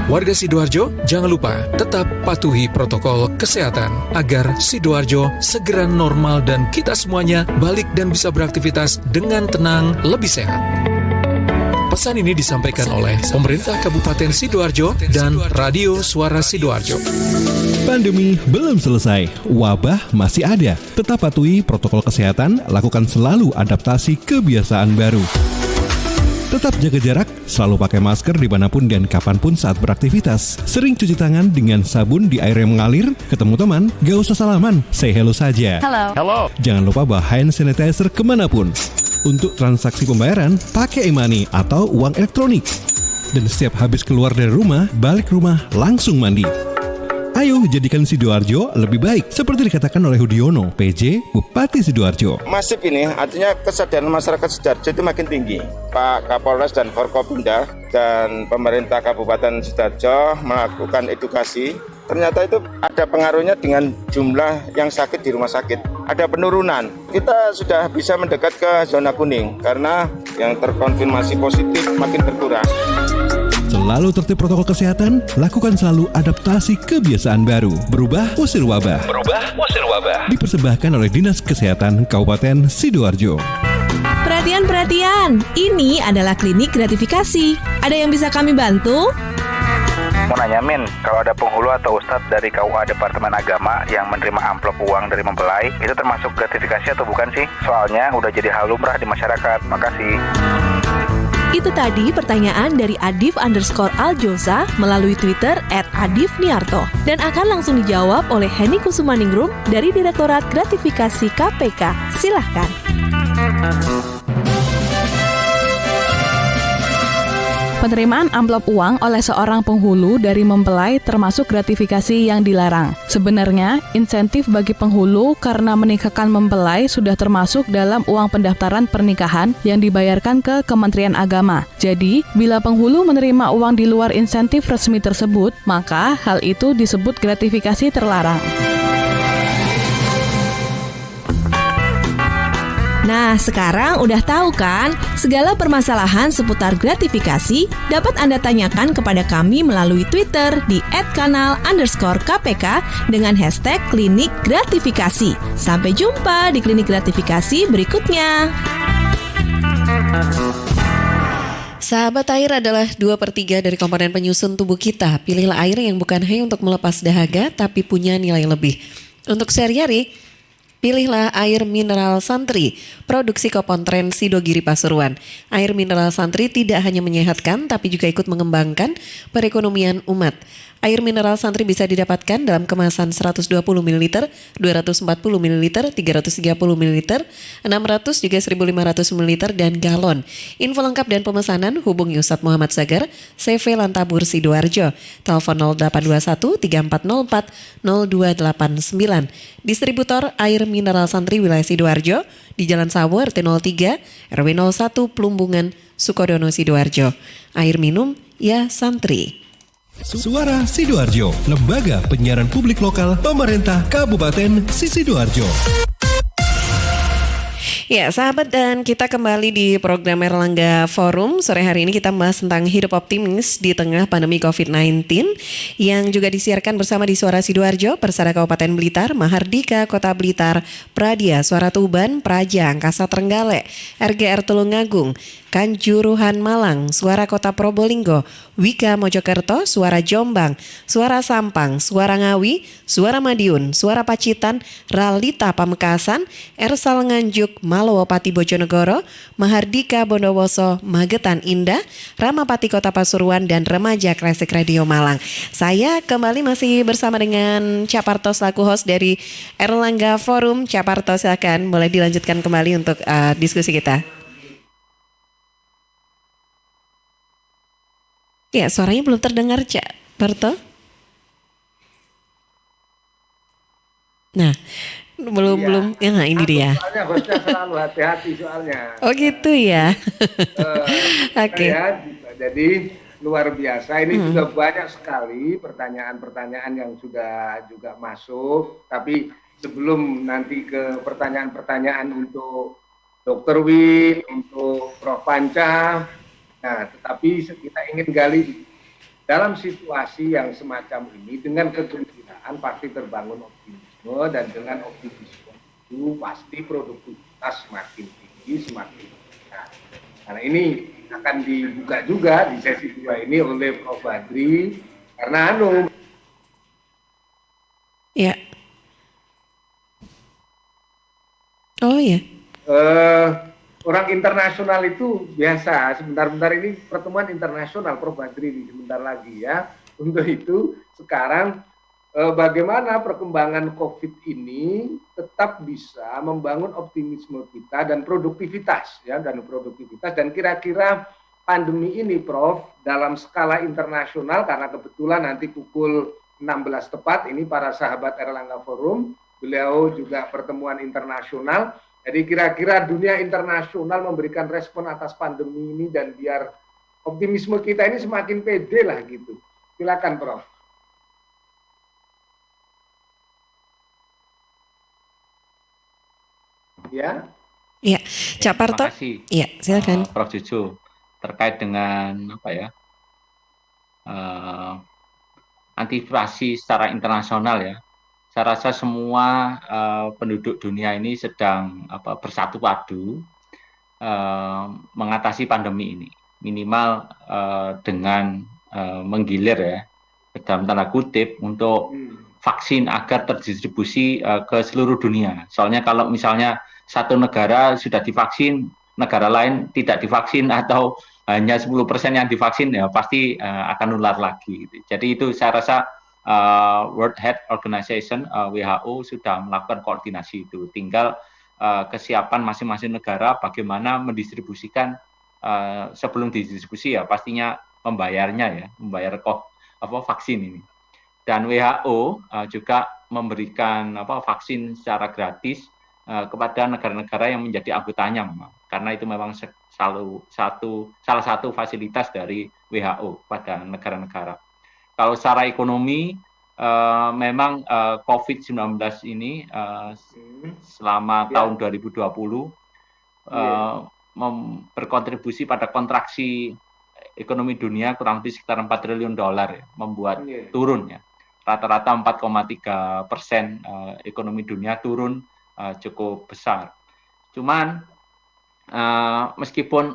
Warga Sidoarjo, jangan lupa tetap patuhi protokol kesehatan agar Sidoarjo segera normal dan kita semuanya balik dan bisa beraktivitas dengan tenang, lebih sehat. Pesan ini disampaikan oleh pemerintah Kabupaten Sidoarjo dan Radio Suara Sidoarjo. Pandemi belum selesai, wabah masih ada. Tetap patuhi protokol kesehatan, lakukan selalu adaptasi kebiasaan baru. Tetap jaga jarak, selalu pakai masker dimanapun dan kapanpun saat beraktivitas. Sering cuci tangan dengan sabun di air yang mengalir. Ketemu teman, gak usah salaman, say hello saja. Halo. Jangan lupa bawa hand sanitizer kemanapun. Untuk transaksi pembayaran, pakai e-money atau uang elektronik. Dan setiap habis keluar dari rumah, balik rumah langsung mandi. Ayo jadikan Sidoarjo lebih baik, seperti dikatakan oleh Hudiono, PJ, Bupati Sidoarjo. Masif ini artinya kesadaran masyarakat Sidoarjo itu makin tinggi. Pak Kapolres dan Forkopimda dan pemerintah Kabupaten Sidoarjo melakukan edukasi. Ternyata itu ada pengaruhnya dengan jumlah yang sakit di rumah sakit. Ada penurunan. Kita sudah bisa mendekat ke zona kuning karena yang terkonfirmasi positif makin berkurang. Selalu tertib protokol kesehatan, lakukan selalu adaptasi kebiasaan baru. Berubah, usir wabah. Dipersembahkan oleh Dinas Kesehatan Kabupaten Sidoarjo. Perhatian, ini adalah klinik gratifikasi. Ada yang bisa kami bantu? Mau nanya Min, kalau ada penghulu atau ustadz dari KUA Departemen Agama yang menerima amplop uang dari mempelai, itu termasuk gratifikasi atau bukan sih? Soalnya udah jadi hal lumrah di masyarakat. Makasih. Itu tadi pertanyaan dari Adif_Aljosa melalui Twitter @adifniarto dan akan langsung dijawab oleh Henny Kusumaningrum dari Direktorat Gratifikasi KPK. Silahkan. Penerimaan amplop uang oleh seorang penghulu dari mempelai termasuk gratifikasi yang dilarang. Sebenarnya, insentif bagi penghulu karena menikahkan mempelai sudah termasuk dalam uang pendaftaran pernikahan yang dibayarkan ke Kementerian Agama. Jadi, bila penghulu menerima uang di luar insentif resmi tersebut, maka hal itu disebut gratifikasi terlarang. Nah, sekarang udah tahu kan? Segala permasalahan seputar gratifikasi dapat Anda tanyakan kepada kami melalui Twitter di @kanal_KPK dengan hashtag klinik gratifikasi. Sampai jumpa di klinik gratifikasi berikutnya. Sahabat, air adalah 2/3 dari komponen penyusun tubuh kita. Pilihlah air yang bukan hanya untuk melepas dahaga, tapi punya nilai lebih. Untuk sehari-hari, pilihlah air mineral Santri, produksi Kopontren Sidogiri Pasuruan. Air mineral Santri tidak hanya menyehatkan, tapi juga ikut mengembangkan perekonomian umat. Air mineral Santri bisa didapatkan dalam kemasan 120 ml, 240 ml, 330 ml, 600 juga 1500 ml, dan galon. Info lengkap dan pemesanan hubungi Ustadz Muhammad Sagar, CV Lantabur Sidoarjo. Telepon 0821 3404 0289. Distributor air mineral Santri wilayah Sidoarjo di Jalan Sawo RT 03 RW 01 Plumbungan Sukodono Sidoarjo. Air minum ya Santri. Suara Sidoarjo, lembaga penyiaran publik lokal pemerintah Kabupaten Sidoarjo. Ya, sahabat, dan kita kembali di program Erlangga Forum. Sore hari ini kita membahas tentang hidup optimis di tengah pandemi COVID-19 yang juga disiarkan bersama di Suara Sidoarjo, Persada Kabupaten Blitar, Mahardika Kota Blitar, Pradia, Suara Tuban, Praja, Angkasa Trenggalek, RGR Tulungagung, Kanjuruhan Malang, Suara Kota Probolinggo, Wika Mojokerto, Suara Jombang, Suara Sampang, Suara Ngawi, Suara Madiun, Suara Pacitan, Ralita Pamekasan, Ersal Nganjuk, Malowopati Bojonegoro, Mahardika Bondowoso, Magetan Indah, Ramapati Kota Pasuruan, dan Remaja Klasik Radio Malang. Saya kembali masih bersama dengan Caparto selaku host dari Erlangga Forum. Caparto, silakan boleh dilanjutkan kembali untuk diskusi kita. Ya, suaranya belum terdengar, Cak Parto. Nah, belum. Ya, ini dia. Soalnya hostnya selalu hati-hati soalnya. Oh gitu ya. Oke. Jadi luar biasa. Ini juga banyak sekali pertanyaan-pertanyaan yang sudah juga masuk. Tapi sebelum nanti ke pertanyaan-pertanyaan untuk Dr. Win, untuk Prof. Panca. Nah, tetapi kita ingin gali dalam situasi yang semacam ini dengan kegembiraan pasti terbangun optimisme, dan dengan optimisme itu pasti produktivitas semakin tinggi, semakin meningkat. Karena ini akan dibuka juga di sesi 2 ini oleh Prof. Badri karena Ya. Oh ya. Orang internasional itu biasa, sebentar-bentar ini pertemuan internasional Prof. Badri ini sebentar lagi ya. Untuk itu sekarang bagaimana perkembangan COVID ini tetap bisa membangun optimisme kita dan produktivitas ya, dan kira-kira pandemi ini, Prof, dalam skala internasional, karena kebetulan nanti pukul 16 tepat, ini para sahabat Erlangga Forum, beliau juga pertemuan internasional. Jadi kira-kira dunia internasional memberikan respon atas pandemi ini dan biar optimisme kita ini semakin pede lah gitu. Silakan, Prof. Ya. Iya, Cak Parto. Terima kasih. Iya, silakan. Prof. Jojo. Terkait dengan antisipasi secara internasional ya. Saya rasa semua penduduk dunia ini sedang bersatu padu mengatasi pandemi ini. Minimal dengan menggilir ya, dalam tanda kutip, untuk vaksin agar terdistribusi ke seluruh dunia. Soalnya kalau misalnya satu negara sudah divaksin, negara lain tidak divaksin atau hanya 10% yang divaksin, ya pasti akan nular lagi. Gitu. Jadi itu saya rasa World Health Organization WHO sudah melakukan koordinasi itu. Tinggal kesiapan masing-masing negara bagaimana mendistribusikan sebelum didistribusi ya pastinya membayarnya, membayar vaksin ini. Dan WHO juga memberikan vaksin secara gratis kepada negara-negara yang menjadi anggotanya, karena itu memang salah satu fasilitas dari WHO pada negara-negara. Kalau secara ekonomi, memang COVID-19 ini selama tahun 2020 berkontribusi pada kontraksi ekonomi dunia kurang lebih sekitar $4 triliun ya, membuat turun ya. Rata-rata 4,3% ekonomi dunia turun cukup besar. Cuman meskipun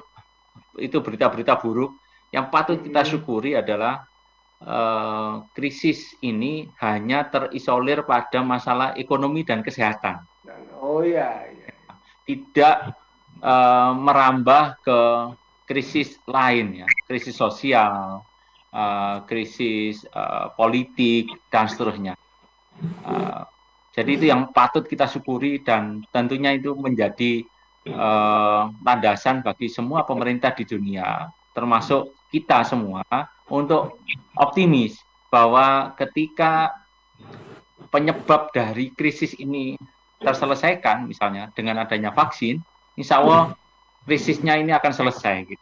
itu berita-berita buruk, yang patut kita syukuri adalah krisis ini hanya terisolir pada masalah ekonomi dan kesehatan. Oh iya. Tidak merambah ke krisis lain ya, krisis sosial, krisis politik dan seterusnya. Jadi itu yang patut kita syukuri dan tentunya itu menjadi landasan bagi semua pemerintah di dunia, termasuk kita semua, untuk optimis bahwa ketika penyebab dari krisis ini terselesaikan, misalnya dengan adanya vaksin, insya Allah krisisnya ini akan selesai. Gitu.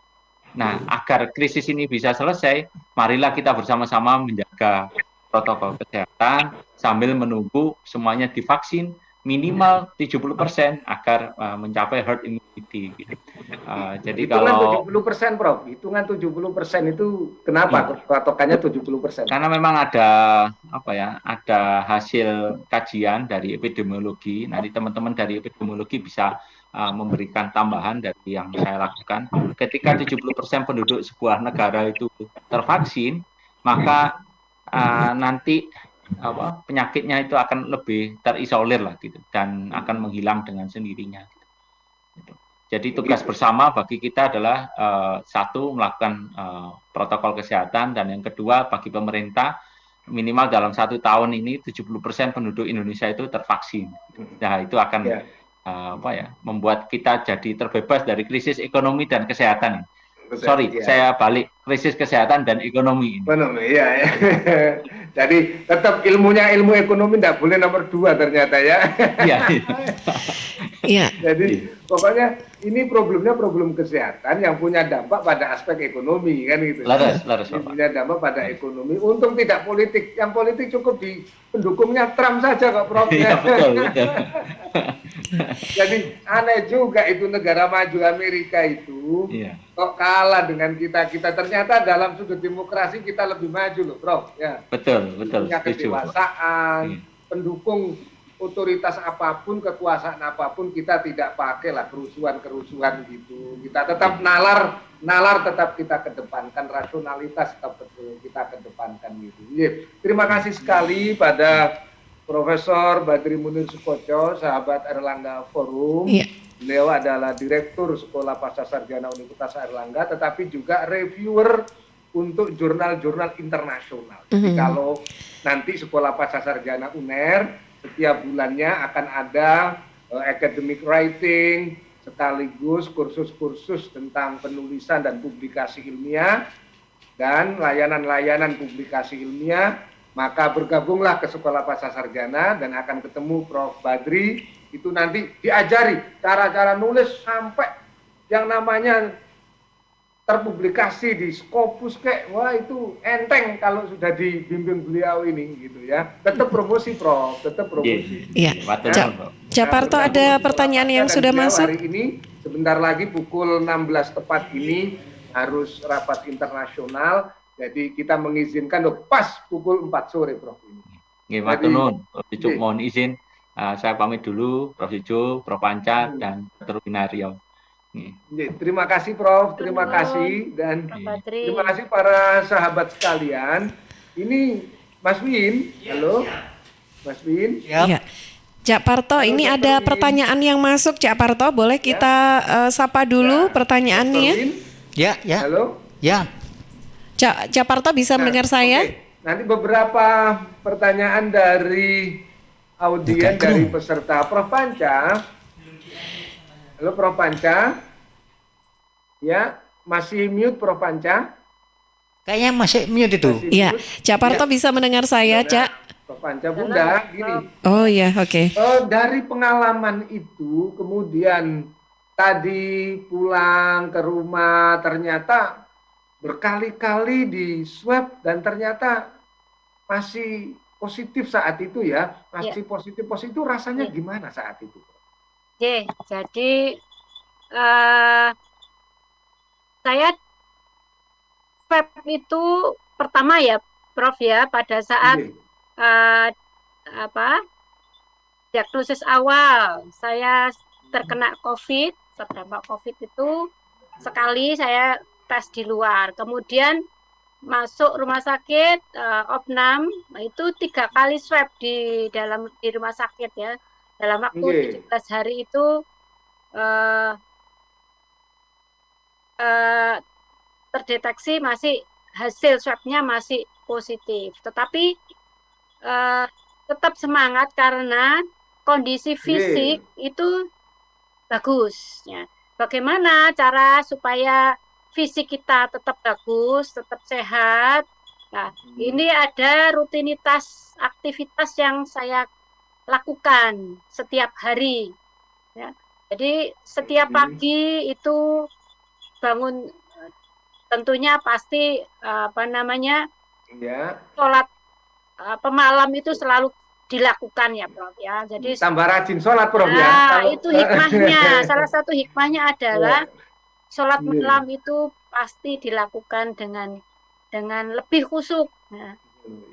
Nah, agar krisis ini bisa selesai, marilah kita bersama-sama menjaga protokol kesehatan sambil menunggu semuanya divaksin minimal 70% agar mencapai herd immunity. Gitu. Jadi hitungan kalau 70%, Prof. Hitungan 70% itu kenapa patokannya 70%? Karena memang ada ada hasil kajian dari epidemiologi. Nanti teman-teman dari epidemiologi bisa memberikan tambahan dari yang saya lakukan. Ketika 70% penduduk sebuah negara itu tervaksin, maka nanti penyakitnya itu akan lebih terisolir lah gitu, dan akan menghilang dengan sendirinya. Gitu. Jadi tugas bersama bagi kita adalah satu, melakukan protokol kesehatan, dan yang kedua bagi pemerintah minimal dalam 1 tahun ini 70% penduduk Indonesia itu tervaksin. Nah itu akan membuat kita jadi terbebas dari krisis ekonomi dan kesehatan. Saya balik, krisis kesehatan dan ekonomi. Ekonomi, ya. Jadi tetap ilmu ekonomi tidak boleh nomor 2 ternyata ya. Iya. Jadi pokoknya ini problemnya problem kesehatan yang punya dampak pada aspek ekonomi kan gitu. Laras, punya dampak pada ekonomi. Untung tidak politik. Yang politik cukup di pendukungnya Trump saja kok, Prof. Iya, betul. Jadi aneh juga itu negara maju Amerika itu kok kalah dengan kita. Ternyata dalam sudut demokrasi kita lebih maju loh, Prof. Ya. Betul. Punya kedewasaan, pendukung otoritas apapun, kekuasaan apapun, kita tidak pakailah kerusuhan gitu. Kita tetap nalar tetap kita kedepankan, rasionalitas tetap kita kedepankan gitu. Terima kasih sekali pada Profesor Badri Munir Sukoco, sahabat Erlangga Forum. Beliau adalah Direktur Sekolah Pascasarjana Universitas Erlangga, tetapi juga reviewer untuk jurnal-jurnal internasional. Jadi kalau nanti Sekolah Pascasarjana UNER setiap bulannya akan ada academic writing, sekaligus kursus-kursus tentang penulisan dan publikasi ilmiah dan layanan-layanan publikasi ilmiah, maka bergabunglah ke Sekolah Pasca Sarjana dan akan ketemu Prof. Badri. Itu nanti diajari cara-cara nulis sampai yang namanya terpublikasi di Scopus kayak, wah itu enteng kalau sudah dibimbing beliau ini gitu ya. Tetap promosi Prof, tetap promosi. Iya. Japarto ada pertanyaan yang sudah masuk. Hari ini sebentar lagi pukul 16 tepat ini harus rapat internasional. Jadi kita mengizinkan pas pukul 4 sore Prof ini. Nggih, matur nuwun. Prof Ijo mohon izin saya pamit dulu, Prof Ijo, Prof Panca dan Dr. Winario. Terima kasih Prof, terima kasih dan terima kasih para sahabat sekalian. Ini Mas Win, halo Mas Win. Ya. Cak Parto, ini ada pertanyaan yang masuk, Cak Parto, boleh kita sapa dulu pertanyaannya? Ya. Halo. Ya. Cak Parto bisa mendengar saya? Nanti beberapa pertanyaan dari audien dari peserta. Prof Panca. Halo Prof Panca. Ya, masih mute Prof Panca? Kayaknya masih mute itu. Iya, Cak Parto bisa mendengar saya, Cak? Prof Panca, Bunda, gini. Oh iya, oke. Dari pengalaman itu, kemudian tadi pulang ke rumah ternyata berkali-kali di swab dan ternyata masih positif saat itu ya, masih positif rasanya gimana saat itu? Oke, jadi saya swab itu pertama ya, Prof ya, pada saat diagnosis awal saya terkena COVID, terdampak COVID itu sekali saya tes di luar, kemudian masuk rumah sakit opnam itu 3 kali swab di rumah sakit ya. Dalam waktu 17 hari itu terdeteksi masih hasil swabnya masih positif. Tetapi tetap semangat karena kondisi fisik itu bagus. Ya. Bagaimana cara supaya fisik kita tetap bagus, tetap sehat? Nah, ini ada rutinitas aktivitas yang saya lakukan setiap hari. Ya. Jadi setiap pagi itu bangun, tentunya pasti sholat pemalam itu selalu dilakukan ya Prof ya. Jadi tambah rajin sholat Prof ya. Nah, itu hikmahnya. Salah satu hikmahnya adalah sholat malam itu pasti dilakukan dengan lebih khusyuk. Nah,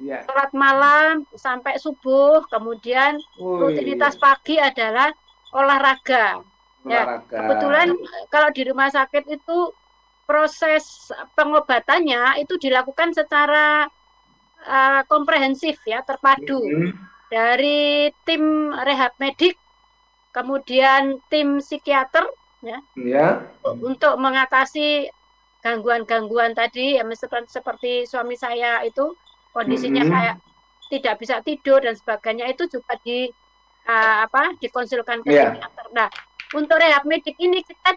sholat malam sampai subuh, kemudian rutinitas pagi adalah olahraga. Ya, kebetulan kalau di rumah sakit itu proses pengobatannya itu dilakukan secara komprehensif ya, terpadu dari tim rehab medik, kemudian tim psikiater ya, untuk mengatasi gangguan-gangguan tadi ya, seperti suami saya itu kondisinya kayak tidak bisa tidur dan sebagainya, itu juga dikonsulkan ke psikiater. Nah, untuk rehab medik ini kita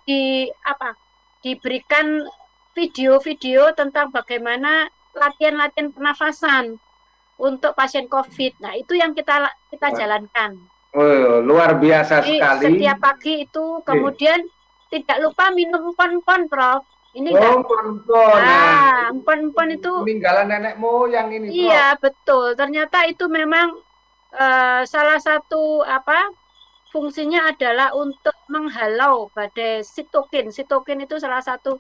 diberikan video-video tentang bagaimana latihan-latihan pernafasan untuk pasien COVID. Nah, itu yang kita jalankan. Luar biasa sekali. Setiap pagi itu, kemudian tidak lupa minum empon-empon, Prof. Ini empon-empon itu peninggalan nenek moyang ini, Prof. Iya, betul. Ternyata itu memang salah satu fungsinya adalah untuk menghalau badai sitokin. Sitokin itu salah satu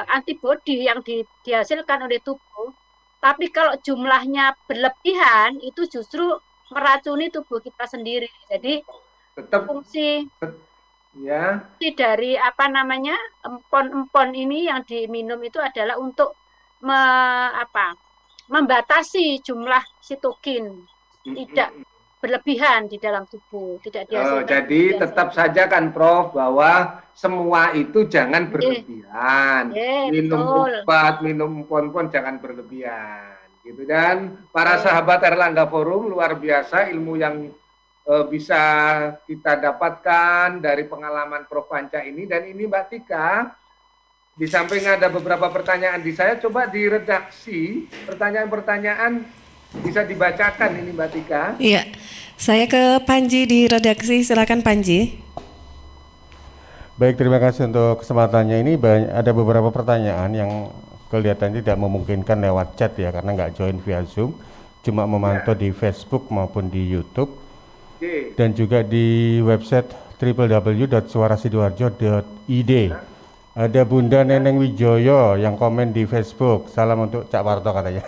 antibodi yang dihasilkan oleh tubuh. Tapi kalau jumlahnya berlebihan itu justru meracuni tubuh kita sendiri. Jadi fungsi dari empon-empon ini yang diminum itu adalah untuk membatasi jumlah sitokin, tidak berlebihan di dalam tubuh, tidak dihasilkan. Jadi tetap saja kan Prof bahwa semua itu jangan berlebihan. Minum obat, minum empon-empon jangan berlebihan. Gitu. Dan para sahabat Erlangga Forum, luar biasa ilmu yang bisa kita dapatkan dari pengalaman Prof. Panca ini. Dan ini Mbak Tika, di samping ada beberapa pertanyaan di saya, coba diredaksi pertanyaan-pertanyaan bisa dibacakan ini Mbak Tika. Iya, saya ke Panji di redaksi, silakan Panji. Baik, terima kasih untuk kesempatannya. Ini ada beberapa pertanyaan yang kelihatan tidak memungkinkan lewat chat ya, karena nggak join via Zoom, cuma memantau di Facebook maupun di YouTube. Dan juga di website www.suarasidoarjo.id. Ada Bunda Neneng Wijoyo yang komen di Facebook, salam untuk Cak Parto katanya.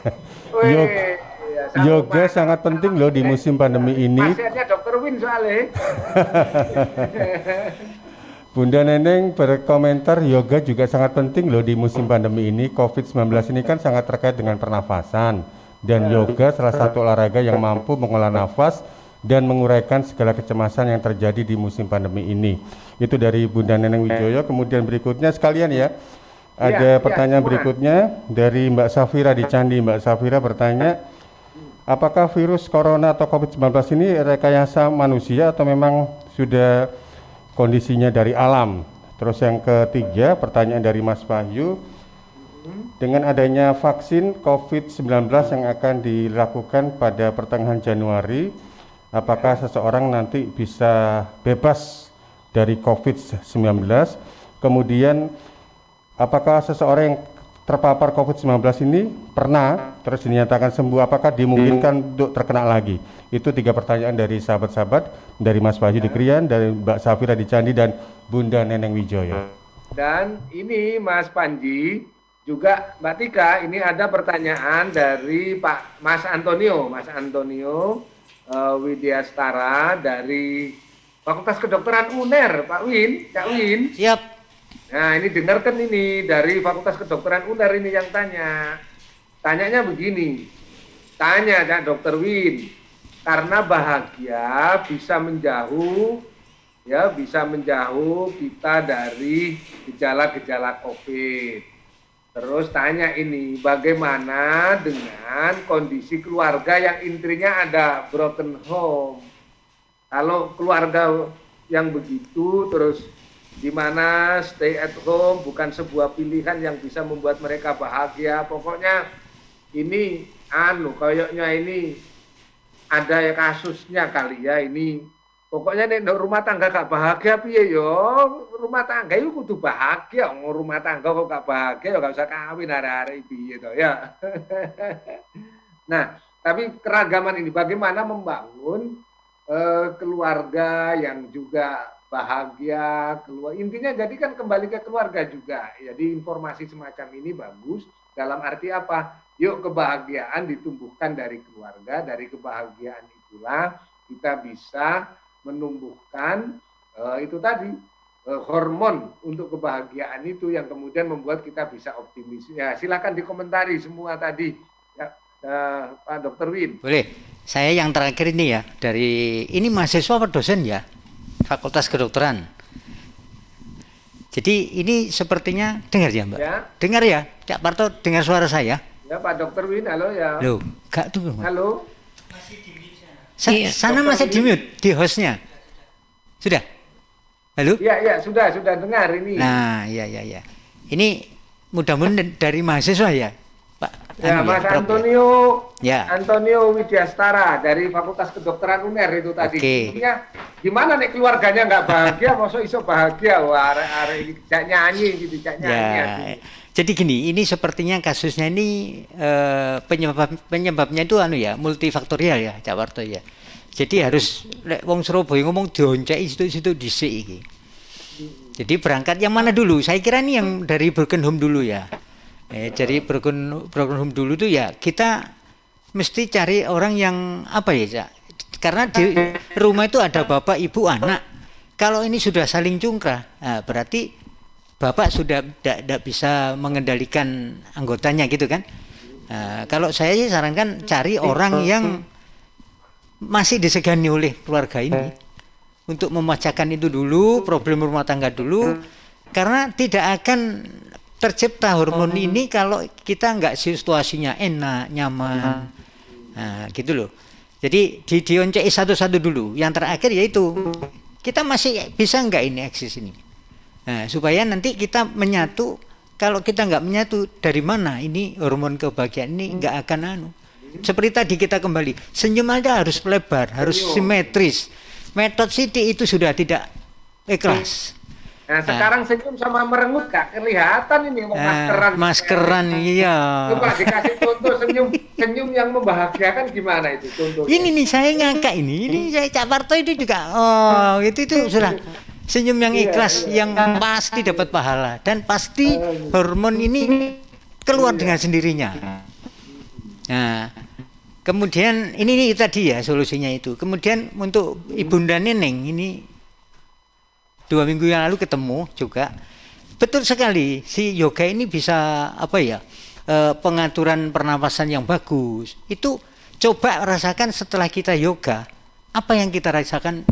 Yoga sangat penting loh di musim pandemi ini. Pasiennya Dr. Win soalnya. Bunda Neneng berkomentar, yoga juga sangat penting loh di musim pandemi ini. COVID-19 ini kan sangat terkait dengan pernafasan. Dan yoga salah satu olahraga yang mampu mengolah nafas dan menguraikan segala kecemasan yang terjadi di musim pandemi ini. Itu dari Bunda Neneng Wijoyo. Kemudian berikutnya sekalian ya, ada pertanyaan berikutnya dari Mbak Safira di Candi. Mbak Safira bertanya, apakah virus corona atau COVID-19 ini rekayasa manusia atau memang sudah kondisinya dari alam? Terus yang ketiga, pertanyaan dari Mas Wahyu, dengan adanya vaksin COVID-19 yang akan dilakukan pada pertengahan Januari, apakah seseorang nanti bisa bebas dari COVID-19? Kemudian, apakah seseorang yang terpapar COVID-19 ini pernah terus dinyatakan sembuh, apakah dimungkinkan untuk terkena lagi? Itu 3 pertanyaan dari sahabat-sahabat, dari Mas Wahyu di Krian, dari Mbak Safira di Candi, dan Bunda Neneng Wijoyo. Dan ini Mas Panji, juga Mbak Tika, ini ada pertanyaan dari Pak Mas Antonio Widyastara dari Fakultas Kedokteran UNER, Pak Win, Cak Win. Siap. Nah, ini dengarkan ini dari Fakultas Kedokteran UNER ini yang tanya. Tanyanya begini. Tanya Cak Dr. Win, karena bahagia bisa menjauh kita dari gejala-gejala COVID. Terus tanya ini, bagaimana dengan kondisi keluarga yang intinya ada broken home? Kalau keluarga yang begitu, terus di mana stay at home bukan sebuah pilihan yang bisa membuat mereka bahagia. Pokoknya ini kayaknya ini ada ya kasusnya kali ya ini. Pokoknya nek rumah tangga gak bahagia piye yo? Rumah tangga itu kudu bahagia. Rumah tangga kok gak bahagia ya gak usah kawin hari-hari piye to ya. Nah, tapi keragaman ini bagaimana membangun keluarga yang juga bahagia, intinya jadi kan kembali ke keluarga juga. Jadi informasi semacam ini bagus dalam arti apa? Yuk kebahagiaan ditumbuhkan dari keluarga, dari kebahagiaan itulah kita bisa menumbuhkan itu tadi hormon untuk kebahagiaan itu yang kemudian membuat kita bisa optimis. Ya, silakan dikomentari semua tadi ya, Pak Dr. Win. Boleh. Saya yang terakhir ini ya, dari ini mahasiswa atau dosen ya, Fakultas Kedokteran. Jadi ini sepertinya dengar ya Mbak? Ya. Dengar ya, Cak Parto dengar suara saya? Ya Pak Dr. Win, halo ya. Loh, gak tuh. Halo. Sana masih di mute di hostnya. Sudah? Halo? Iya, sudah dengar ini. Nah, iya. Ini mudah-mudahan dari mahasiswa ya, Pak. Ya, Mas Antonio. Ya. Antonio Widyastara dari Fakultas Kedokteran UNER itu tadi. Intinya gimana nih keluarganya nggak bahagia, masa iso bahagia? Wah, arek cak nyanyi gitu, cak nyanyi. Ya. Jadi gini, ini sepertinya kasusnya ini penyebabnya itu multifaktorial ya, Cak Parto ya. Jadi harus wong Surabaya ngomong dionceki situ-situ dhisik iki. Jadi berangkat yang mana dulu? Saya kira ini yang dari broken home dulu ya. Jadi broken home dulu tuh ya kita mesti cari orang yang apa ya, Cak? Karena di rumah itu ada bapak, ibu, anak. Kalau ini sudah saling cungkrah, berarti bapak sudah tidak bisa mengendalikan anggotanya gitu kan. Kalau saya sih sarankan cari orang yang masih disegani oleh keluarga ini untuk memecahkan itu dulu, problem rumah tangga dulu, karena tidak akan tercipta hormon ini kalau kita nggak situasinya enak, nyaman, gitu loh. Jadi dionceki satu-satu dulu. Yang terakhir yaitu kita masih bisa nggak ini eksis ini. Nah, supaya nanti kita menyatu. Kalau kita nggak menyatu, dari mana ini hormon kebahagiaan ini nggak akan Seperti tadi kita kembali, senyum aja harus lebar, harus simetris. Metode Siti itu sudah tidak ikhlas. Nah, sekarang senyum sama merengut gak kelihatan ini maskeran. Iya. Coba dikasih contoh senyum yang membahagiakan gimana itu contohnya? Ini nih saya ngangkat ini saya Cak Parto itu juga. Itu sudah senyum yang ikhlas yang pasti dapat pahala dan pasti hormon ini keluar dengan sendirinya. Nah, kemudian ini tadi ya solusinya itu. Kemudian untuk Ibunda Neneng ini 2 minggu yang lalu ketemu juga, betul sekali si yoga ini bisa pengaturan pernapasan yang bagus. Itu coba rasakan setelah kita yoga, apa yang kita rasakan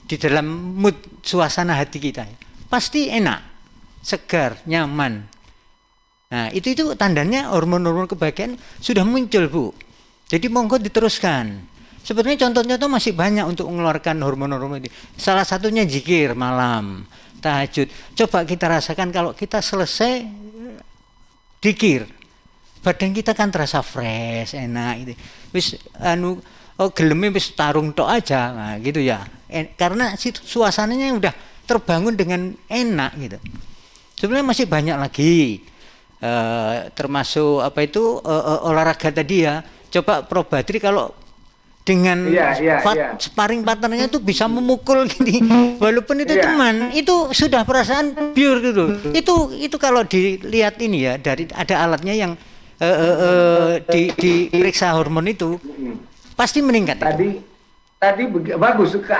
di dalam mood suasana hati kita, pasti enak, segar, nyaman. Nah itu tandanya hormon-hormon kebahagiaan sudah muncul, Bu. Jadi monggo diteruskan. Sebenarnya contoh-contoh masih banyak untuk mengeluarkan hormon-hormon ini. Salah satunya zikir malam, tahajud. Coba kita rasakan kalau kita selesai zikir, badan kita kan terasa fresh, enak gitu. Wis geleme wis tarung tok aja, nah gitu ya. Karena suasananya udah terbangun dengan enak gitu. Sebenarnya masih banyak lagi. Termasuk olahraga tadi ya. Coba Prof Badri kalau dengan sparring partnernya itu bisa memukul gini, walaupun itu teman, itu sudah perasaan pure gitu. Itu kalau dilihat ini ya, dari ada alatnya yang diperiksa hormon itu pasti meningkat. Tadi bagus ke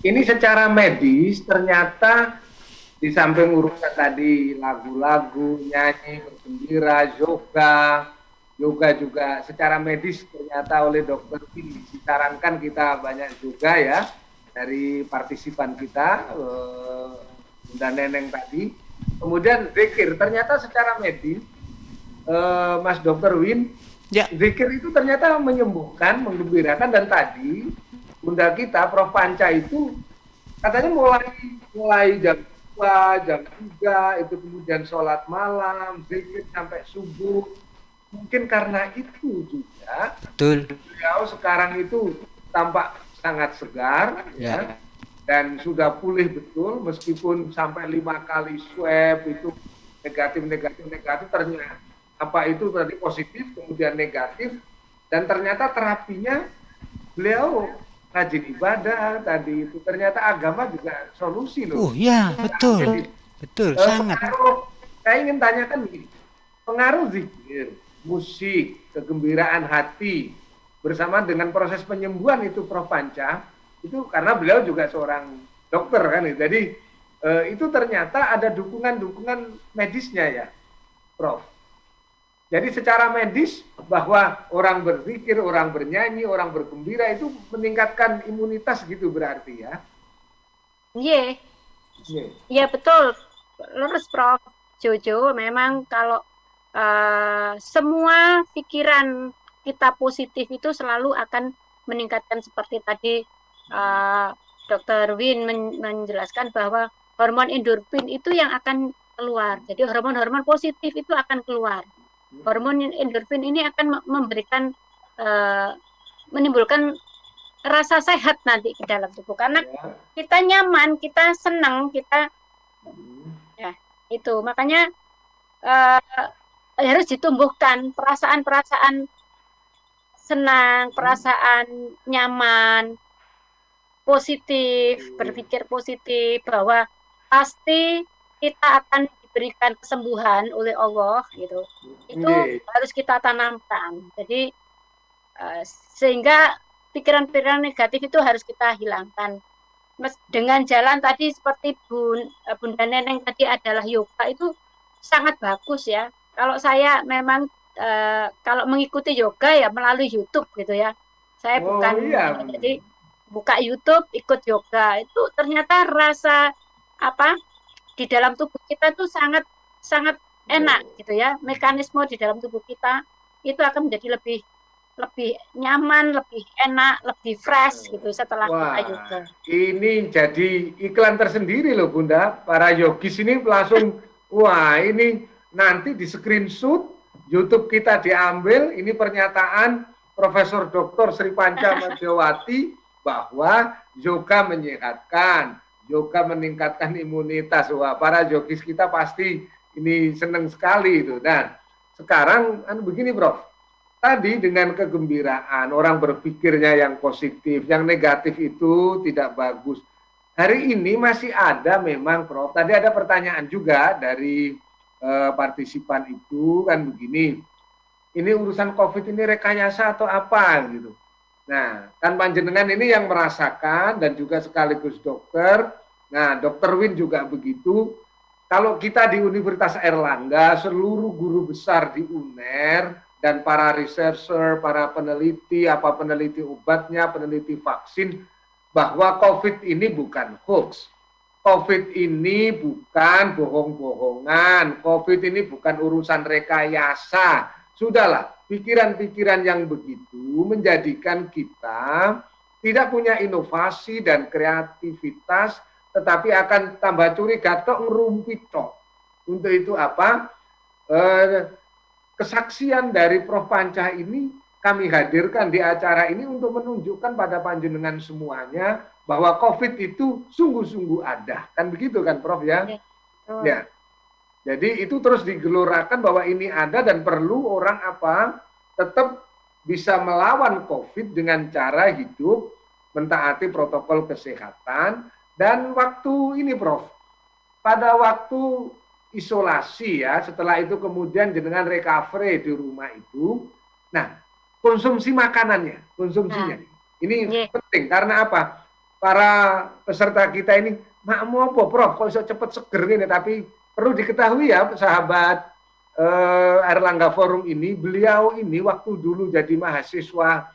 ini secara medis ternyata di samping urusan tadi lagu-lagu, nyanyi, bergembira, yoga juga secara medis ternyata oleh dokter ini disarankan kita banyak juga ya dari partisipan kita Bunda Neneng tadi. Kemudian zikir ternyata secara medis Mas Dr. Win, zikir itu ternyata menyembuhkan, menggembirakan, dan tadi Bunda kita Prof Panca itu katanya mulai jam 2, jam 3 itu kemudian sholat malam, zikir sampai subuh. Mungkin karena itu juga beliau sekarang itu tampak sangat segar ya, dan sudah pulih betul meskipun sampai 5 kali swab itu negatif ternyata itu tadi positif kemudian negatif, dan ternyata terapinya beliau rajin ibadah tadi itu, ternyata agama juga solusi loh. Betul sangat. Saya ingin tanyakan begini, pengaruh zikir, musik, kegembiraan hati bersama dengan proses penyembuhan itu Prof Panca itu karena beliau juga seorang dokter kan, jadi itu ternyata ada dukungan medisnya ya Prof. Jadi secara medis bahwa orang berzikir, orang bernyanyi, orang bergembira itu meningkatkan imunitas gitu berarti ya? Iya betul, lurus Prof Jojo. Memang kalau semua pikiran kita positif itu selalu akan meningkatkan, seperti tadi Dr. Win menjelaskan bahwa hormon endorfin itu yang akan keluar. Jadi hormon-hormon positif itu akan keluar. Hormon endorfin ini akan memberikan menimbulkan rasa sehat nanti ke dalam tubuh karena kita nyaman, kita senang, kita ya itu makanya harus ditumbuhkan perasaan-perasaan senang, perasaan nyaman, positif, berpikir positif bahwa pasti kita akan diberikan kesembuhan oleh Allah gitu. Itu harus kita tanamkan. Jadi sehingga pikiran-pikiran negatif itu harus kita hilangkan. Dengan jalan tadi seperti Bunda Neneng tadi adalah yoga, itu sangat bagus ya. Kalau saya memang kalau mengikuti yoga ya melalui YouTube gitu ya. Saya jadi buka YouTube ikut yoga, itu ternyata rasa di dalam tubuh kita itu sangat enak gitu ya. Mekanisme di dalam tubuh kita itu akan menjadi lebih lebih nyaman, lebih enak, lebih fresh gitu setelah kita yoga. Ini jadi iklan tersendiri loh Bunda. Para yogis ini langsung, wah ini nanti di screenshot, YouTube kita diambil, ini pernyataan Profesor Dr. Sri Panca Madyawati bahwa yoga menyehatkan, yoga meningkatkan imunitas. Wah, para yogis kita pasti ini senang sekali itu. Dan sekarang begini Prof. Tadi dengan kegembiraan, orang berpikirnya yang positif, yang negatif itu tidak bagus. Hari ini masih ada memang Prof. Tadi ada pertanyaan juga dari partisipan itu kan begini. Ini urusan COVID ini rekayasa atau apa gitu. Nah, kan panjenengan ini yang merasakan dan juga sekaligus dokter. Nah, Dr. Win juga begitu. Kalau kita di Universitas Airlangga, seluruh guru besar di UNER dan para researcher, para peneliti, peneliti obatnya, peneliti vaksin, bahwa COVID ini bukan hoax. COVID ini bukan bohong-bohongan. COVID ini bukan urusan rekayasa. Sudahlah, pikiran-pikiran yang begitu menjadikan kita tidak punya inovasi dan kreativitas, tetapi akan tambah curiga tok ngerumpit tok. Untuk itu apa? Kesaksian dari Prof. Panca ini kami hadirkan di acara ini untuk menunjukkan pada panjenengan semuanya bahwa COVID itu sungguh-sungguh ada. Kan begitu kan Prof ya? Ya. Jadi itu terus digelorakan bahwa ini ada dan perlu orang tetap bisa melawan COVID dengan cara hidup, mentaati protokol kesehatan. Dan waktu ini Prof, pada waktu isolasi ya, setelah itu kemudian jenengan recovery di rumah itu. Nah, konsumsinya, ini penting karena apa? Para peserta kita ini mau apa Prof, kok bisa cepet seger ini, tapi perlu diketahui ya sahabat Airlangga Forum ini, beliau ini waktu dulu jadi mahasiswa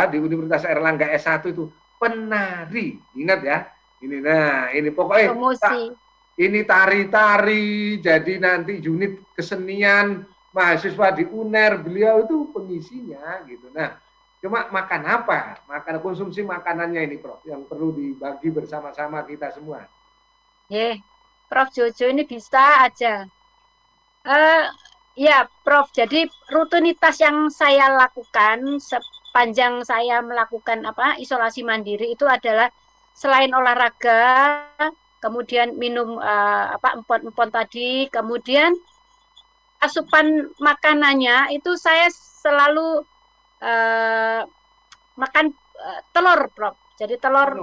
di Universitas Airlangga S1 itu penari, ingat ya? Ini pokoknya ini tari-tari, jadi nanti unit kesenian mahasiswa di UNER, beliau itu pengisinya gitu. Nah, cuma makan apa? Konsumsi makanannya ini Prof, yang perlu dibagi bersama-sama kita semua. Prof Jojo ini bisa aja. Ya Prof, jadi rutinitas yang saya lakukan sepanjang saya melakukan isolasi mandiri itu adalah selain olahraga, kemudian minum empon-empon tadi, kemudian asupan makanannya itu saya selalu makan telur, Prof. Jadi telur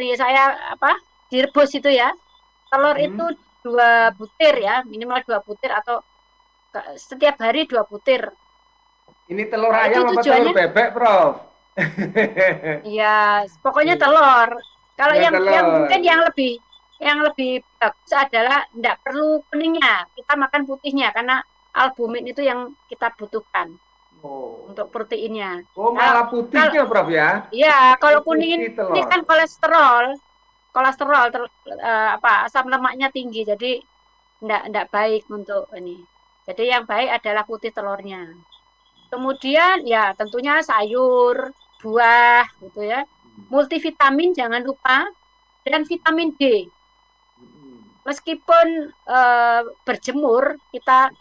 ini saya direbus itu ya. Telur itu 2 butir ya, minimal 2 butir atau setiap hari 2 butir. Ini telur ayam apa telur bebek, Prof? Iya, pokoknya telur. Kalau yang mungkin yang lebih bagus adalah tidak perlu kuningnya, kita makan putihnya karena albumin itu yang kita butuhkan untuk proteinnya. Malah putihnya, Prof ya? Iya, kalau kuning ini kan kolesterol asam lemaknya tinggi, jadi tidak baik untuk ini. Jadi yang baik adalah putih telurnya. Kemudian ya tentunya sayur, buah gitu ya. Multivitamin jangan lupa, dan vitamin D. Meskipun berjemur kita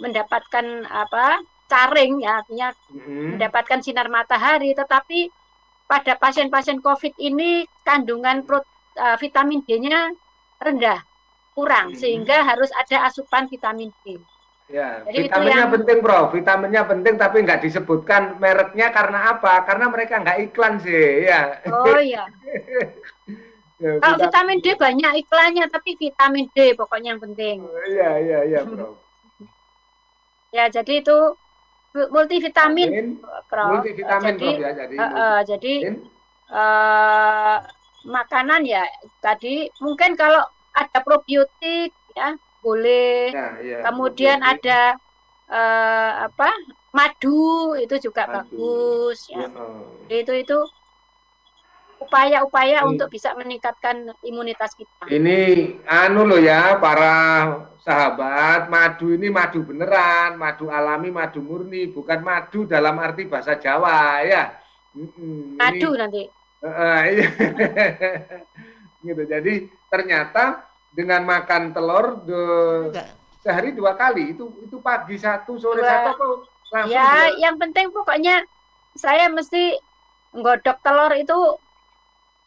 mendapatkan caring ya, artinya mendapatkan sinar matahari, tetapi pada pasien-pasien COVID ini kandungan vitamin D-nya rendah, kurang, sehingga harus ada asupan vitamin D. Ya, jadi vitaminnya penting, Prof. Vitaminnya penting, tapi nggak disebutkan mereknya karena apa? Karena mereka nggak iklan sih, ya. Oh iya. Kalau vitamin D banyak iklannya, tapi vitamin D pokoknya yang penting. Iya, Prof. Ya, jadi itu multivitamin, Prof. Multivitamin, jadi, Prof, ya. Jadi makanan ya tadi mungkin kalau ada probiotik ya boleh. Kemudian ada madu itu juga bagus ya. Itu upaya-upaya untuk bisa meningkatkan imunitas kita. Ini loh ya para sahabat, madu ini madu beneran, madu alami, madu murni, bukan madu dalam arti bahasa Jawa ya. Madu nanti. Gitu. Jadi ternyata dengan makan telur sehari 2 kali, itu pagi 1, sore 1 langsung. Ya, yang penting pokoknya saya mesti nggodok telur itu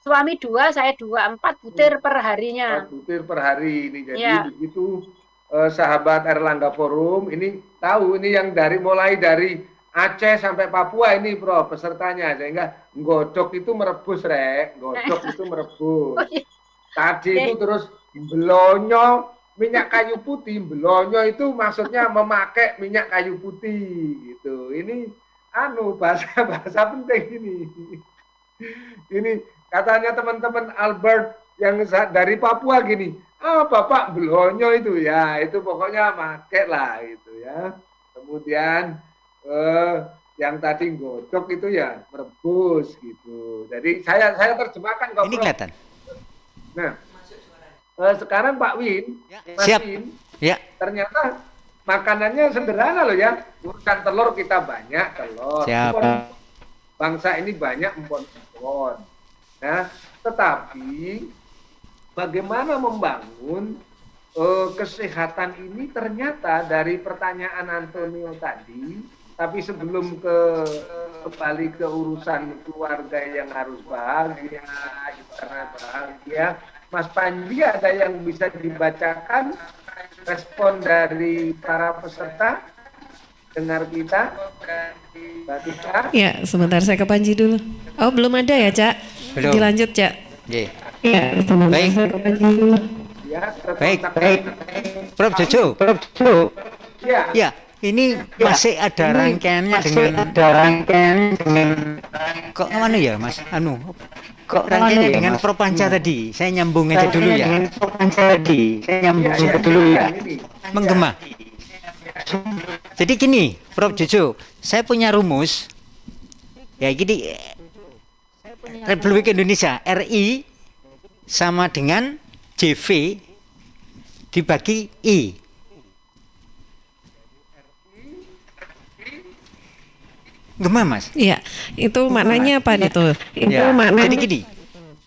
suami 2, saya 2, 4 butir per harinya. 4 butir per hari ini. Jadi begitu sahabat Erlangga Forum ini tahu ini yang mulai dari Aceh sampai Papua ini Prof pesertanya, sehingga nggodok itu merebus nggodok itu merebus. Tadi itu terus belonyo minyak kayu putih, belonyo itu maksudnya memakai minyak kayu putih gitu. Ini bahasa penting ini. Ini katanya teman-teman Albert yang dari Papua gini, Bapak belonyo itu ya, itu pokoknya make lah gitu ya. Kemudian yang tadi godok itu ya merebus gitu. Jadi saya terjemahkan kok. Ini kelihatan. Nah, sekarang Pak Win, Siap. Win, ya. Ternyata makanannya sederhana loh ya. Bukan telur kita banyak telur. Siapa? Bangsa ini banyak empon-empon. Nah, tetapi bagaimana membangun kesehatan ini ternyata dari pertanyaan Antonio tadi. Tapi sebelum kembali ke urusan keluarga yang harus bahagia, karena bahagia, Mas Panji ada yang bisa dibacakan respon dari para peserta dengar kita, Mbak Tika? Ya, sebentar saya ke Panji dulu. Oh, belum ada ya, Cak? Belum. Dilanjut, Cak. Ya, baik. Baik. Prof Jojo. Ya. Ini masih ada rangkaiannya dengan kok mana ya Mas? Kok rangkaiannya dengan Prof Panca tadi? Saya nyambung aja dulu ya. Menggema. Jadi gini, Prof Jojo, saya punya rumus. Ya gini, Republik Indonesia RI sama dengan JV dibagi I. Gimana Mas? Iya, itu maknanya apa itu? Ya, jadi gini,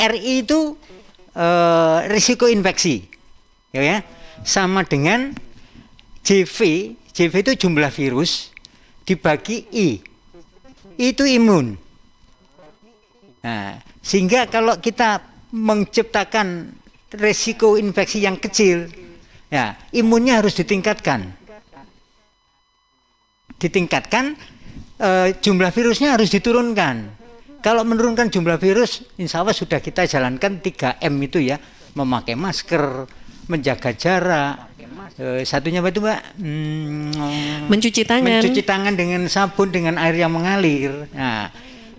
RI itu risiko infeksi, ya, sama dengan JV itu jumlah virus dibagi I itu imun. Nah, sehingga kalau kita menciptakan risiko infeksi yang kecil, ya imunnya harus ditingkatkan. Jumlah virusnya harus diturunkan. Kalau menurunkan jumlah virus, insya Allah sudah kita jalankan 3M itu ya, memakai masker, menjaga jarak, satunya apa itu Mbak? Mencuci tangan dengan sabun dengan air yang mengalir. Nah,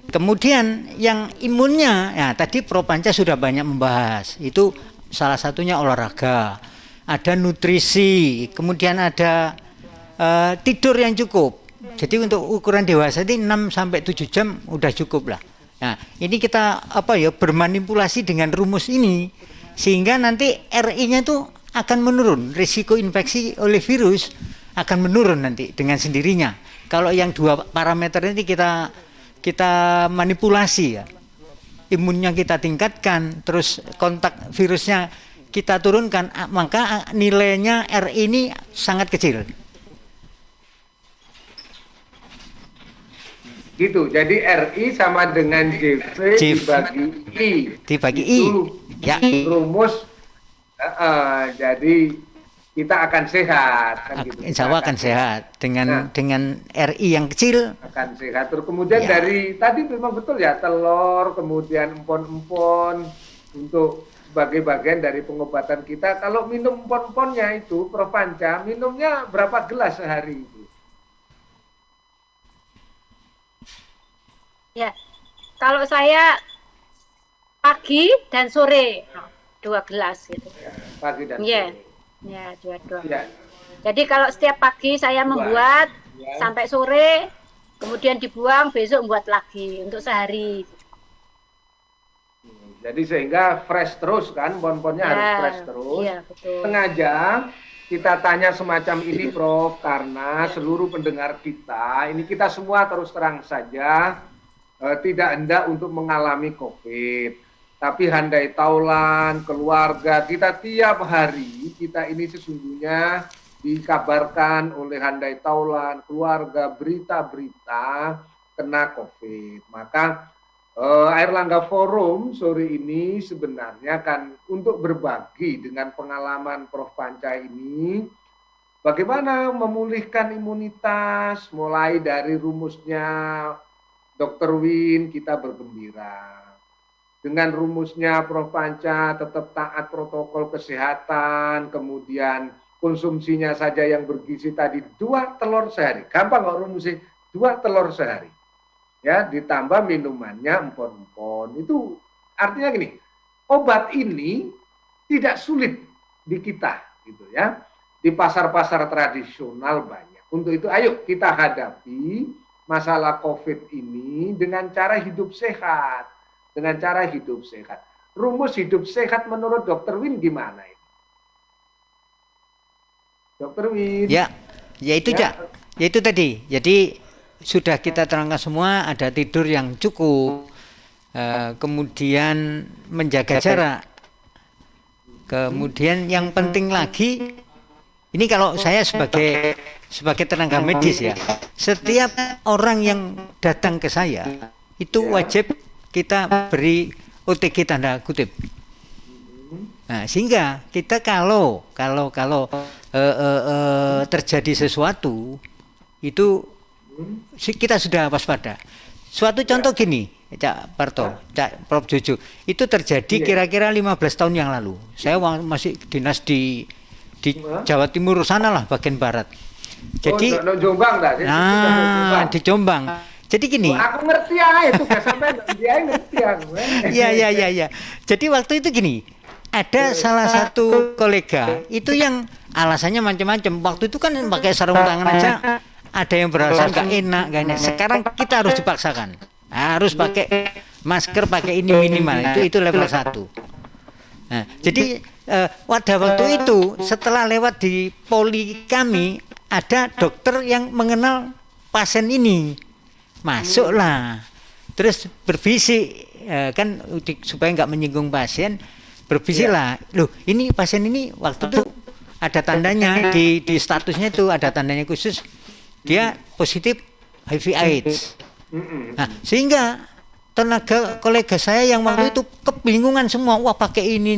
kemudian yang imunnya, ya tadi Prof Panca sudah banyak membahas. Itu salah satunya olahraga, ada nutrisi, kemudian ada tidur yang cukup. Jadi untuk ukuran dewasa ini 6-7 jam udah cukup lah. Nah, ini kita bermanipulasi dengan rumus ini sehingga nanti RI-nya itu akan menurun, risiko infeksi oleh virus akan menurun nanti dengan sendirinya. Kalau yang 2 parameter ini kita manipulasi ya. Imunnya kita tingkatkan, terus kontak virusnya kita turunkan, maka nilainya RI ini sangat kecil. Gitu, jadi RI sama dengan JV dibagi I. Ya. Rumus, jadi kita akan sehat. Kan gitu. Insya Allah akan sehat dengan RI yang kecil. Akan sehat. Terus kemudian dari tadi memang betul ya, telur, kemudian empon-empon untuk sebagai bagian dari pengobatan kita. Kalau minum empon-emponnya itu, Prof Panca, minumnya berapa gelas sehari itu? Ya, kalau saya pagi dan sore 2 gelas gitu. Ya, pagi dan sore. Ya, 2. Ya. Jadi kalau setiap pagi saya membuat sampai sore, kemudian dibuang, besok membuat lagi untuk sehari. Jadi sehingga fresh terus kan, pon-ponnya harus fresh terus. Iya, betul. Sengaja kita tanya semacam ini Prof, karena seluruh pendengar kita, ini kita semua terus terang saja tidak hendak untuk mengalami COVID. Tapi handai taulan, keluarga, kita tiap hari, kita ini sesungguhnya dikabarkan oleh handai taulan, keluarga, berita-berita kena COVID. Maka Airlangga Forum sore ini sebenarnya kan untuk berbagi dengan pengalaman Prof. Panca ini bagaimana memulihkan imunitas mulai dari rumusnya Dr. Win kita bergembira. Dengan rumusnya Prof. Panca tetap taat protokol kesehatan, kemudian konsumsinya saja yang bergizi tadi 2 telur sehari. Gampang kok rumusnya 2 telur sehari. Ya, ditambah minumannya empon-empon. Itu artinya gini, obat ini tidak sulit di kita gitu ya. Di pasar-pasar tradisional banyak. Untuk itu ayo kita hadapi masalah COVID ini dengan cara hidup sehat. Dengan cara hidup sehat. Rumus hidup sehat menurut Dr. Win gimana ini? Dr. Win. Ya itu ya. Ya itu tadi. Jadi sudah kita terangkan semua, ada tidur yang cukup, kemudian menjaga jarak, kemudian yang penting lagi, ini kalau saya sebagai tenaga medis ya, setiap orang yang datang ke saya itu wajib kita beri OTG tanda kutip. Nah, sehingga kita kalau terjadi sesuatu itu kita sudah waspada. Suatu contoh gini, Cak Parto, Cak Prof Jojo, itu terjadi kira-kira 15 tahun yang lalu. Saya masih dinas di Jawa Timur sana lah, bagian barat. Jadi Jombang dah. Di Jombang. Jadi gini. Aku ngerti itu gak sampai dia ngerti aku. Iya. Jadi waktu itu gini, ada salah satu kolega itu yang alasannya macam-macam. Waktu itu kan pakai sarung tangan aja. Ada yang beralasan gak enak. Sekarang kita harus dipaksakan. Harus pakai masker, pakai ini minimal. Itu level 1. Nah, jadi pada waktu itu setelah lewat di poli kami, ada dokter yang mengenal pasien ini. Masuklah. Terus berbisik kan supaya nggak menyinggung pasien, berbisiklah. Loh, ini pasien ini waktu itu ada tandanya di statusnya itu ada tandanya khusus. Dia positif HIV AIDS. Nah, sehingga tenaga kolega saya yang waktu itu kebingungan semua, wah pakai ini.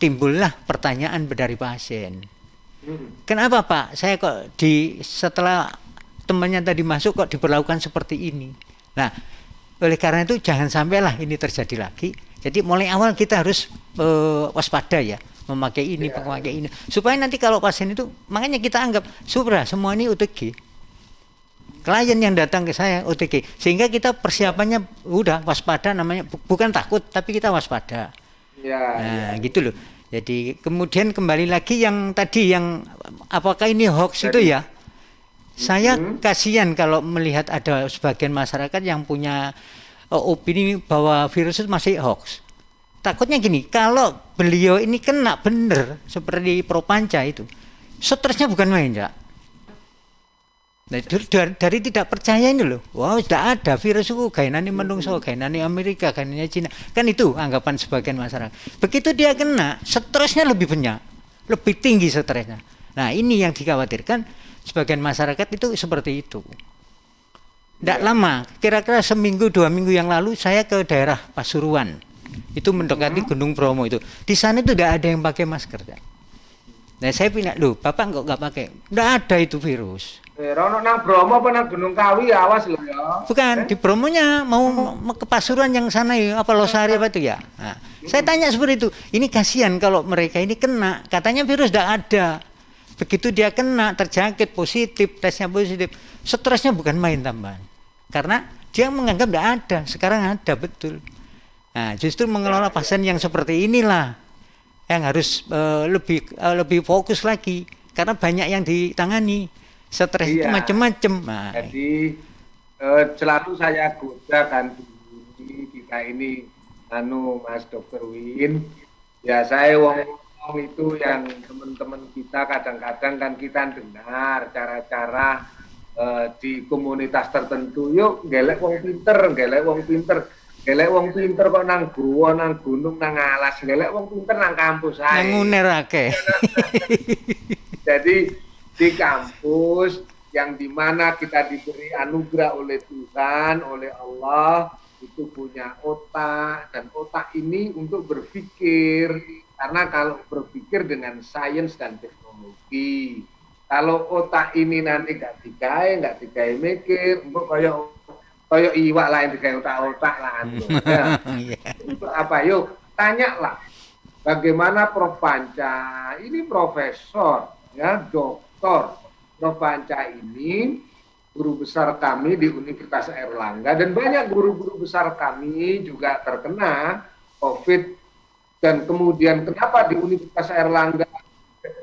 Timbullah pertanyaan dari pasien. Kenapa Pak? Saya kok setelah temannya tadi masuk kok diperlakukan seperti ini. Nah, oleh karena itu jangan sampailah ini terjadi lagi. Jadi mulai awal kita harus waspada ya, memakai ini. Supaya nanti kalau pasien itu, makanya kita anggap semua ini OTG. Klien yang datang ke saya OTG, sehingga kita persiapannya udah waspada, namanya bukan takut tapi kita waspada. Gitu loh. Jadi kemudian kembali lagi yang tadi yang apakah ini hoax itu ya? Saya kasihan kalau melihat ada sebagian masyarakat yang punya opini bahwa virus itu masih hoax. Takutnya gini, kalau beliau ini kena bener seperti Prof Panca itu, stresnya bukan main ya. Nah, dari tidak percaya ini loh, wow sudah ada virus itu gainane menungso, gainane Amerika, gainane Cina, kan itu anggapan sebagian masyarakat. Begitu dia kena, stresnya lebih banyak, lebih tinggi stresnya. Nah ini yang dikhawatirkan sebagian masyarakat itu seperti itu. Tidak lama, kira-kira seminggu 2 minggu yang lalu saya ke daerah Pasuruan, itu mendekati Gunung Bromo itu. Di sana itu tidak ada yang pakai masker. Nah saya bilang, loh Bapak kok nggak pakai? Tidak ada itu virus. Rono nang Bromo apa nang Gunung Kawi awas loh ya. Bukan, di Bromonya mau ke Pasuruan yang sana ya, apa Losari apa itu ya. Nah, saya tanya seperti itu. Ini kasihan kalau mereka ini kena, katanya virus tidak ada. Begitu dia kena, terjangkit positif, tesnya positif, stresnya bukan main tambahan. Karena dia menganggap tidak ada, sekarang ada betul. Nah, justru mengelola pasien yang seperti inilah yang harus lebih fokus lagi, karena banyak yang ditangani. Stres itu macam-macam. Nah, jadi selalu saya goda kan kita ini Mas Dr. Win, ya saya wong itu yang teman-teman kita kadang-kadang kan kita dengar cara-cara di komunitas tertentu, yuk gelek wong pinter kok nang gua, nang gunung, nang alas, gelek wong pinter nang kampus ae. Nang unerake. Jadi di kampus yang dimana kita diberi anugerah oleh Tuhan, oleh Allah, itu punya otak, dan otak ini untuk berpikir, karena kalau berpikir dengan sains dan teknologi, kalau otak ini nanti nggak digawe mikir, untuk koyo iwak lah yang digawe otak lah. Untuk apa? Yuk, tanyalah. Bagaimana Prof. Panca, ini profesor, ya, doktor. Prof. Panca ini guru besar kami di Universitas Airlangga, dan banyak guru-guru besar kami juga terkena COVID. Dan kemudian kenapa di Universitas Airlangga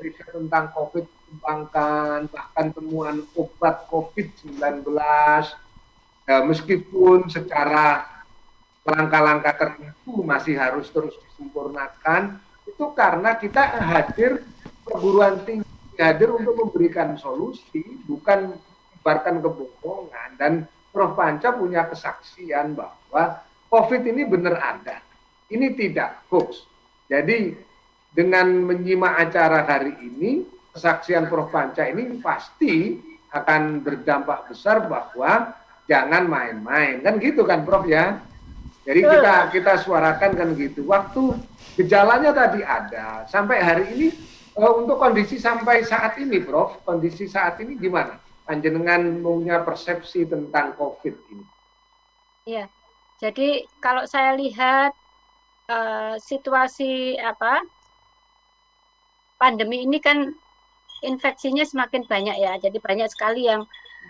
riset tentang COVID dikembangkan, bahkan temuan obat COVID-19, meskipun secara langkah-langkah tertentu masih harus terus disempurnakan, itu karena kita hadir, perguruan tinggi hadir untuk memberikan solusi, bukan menyebarkan kebohongan. Dan Prof. Panca punya kesaksian bahwa COVID ini benar ada, ini tidak hoax. Jadi dengan menyimak acara hari ini, kesaksian Prof. Panca ini pasti akan berdampak besar bahwa jangan main-main, kan gitu kan Prof ya. Jadi kita suarakan kan gitu. Waktu gejalanya tadi ada, sampai hari ini untuk kondisi sampai saat ini Prof, kondisi saat ini gimana? Panjenengan punya persepsi tentang COVID ini? Iya, jadi kalau saya lihat situasi pandemi ini kan infeksinya semakin banyak ya, jadi banyak sekali yang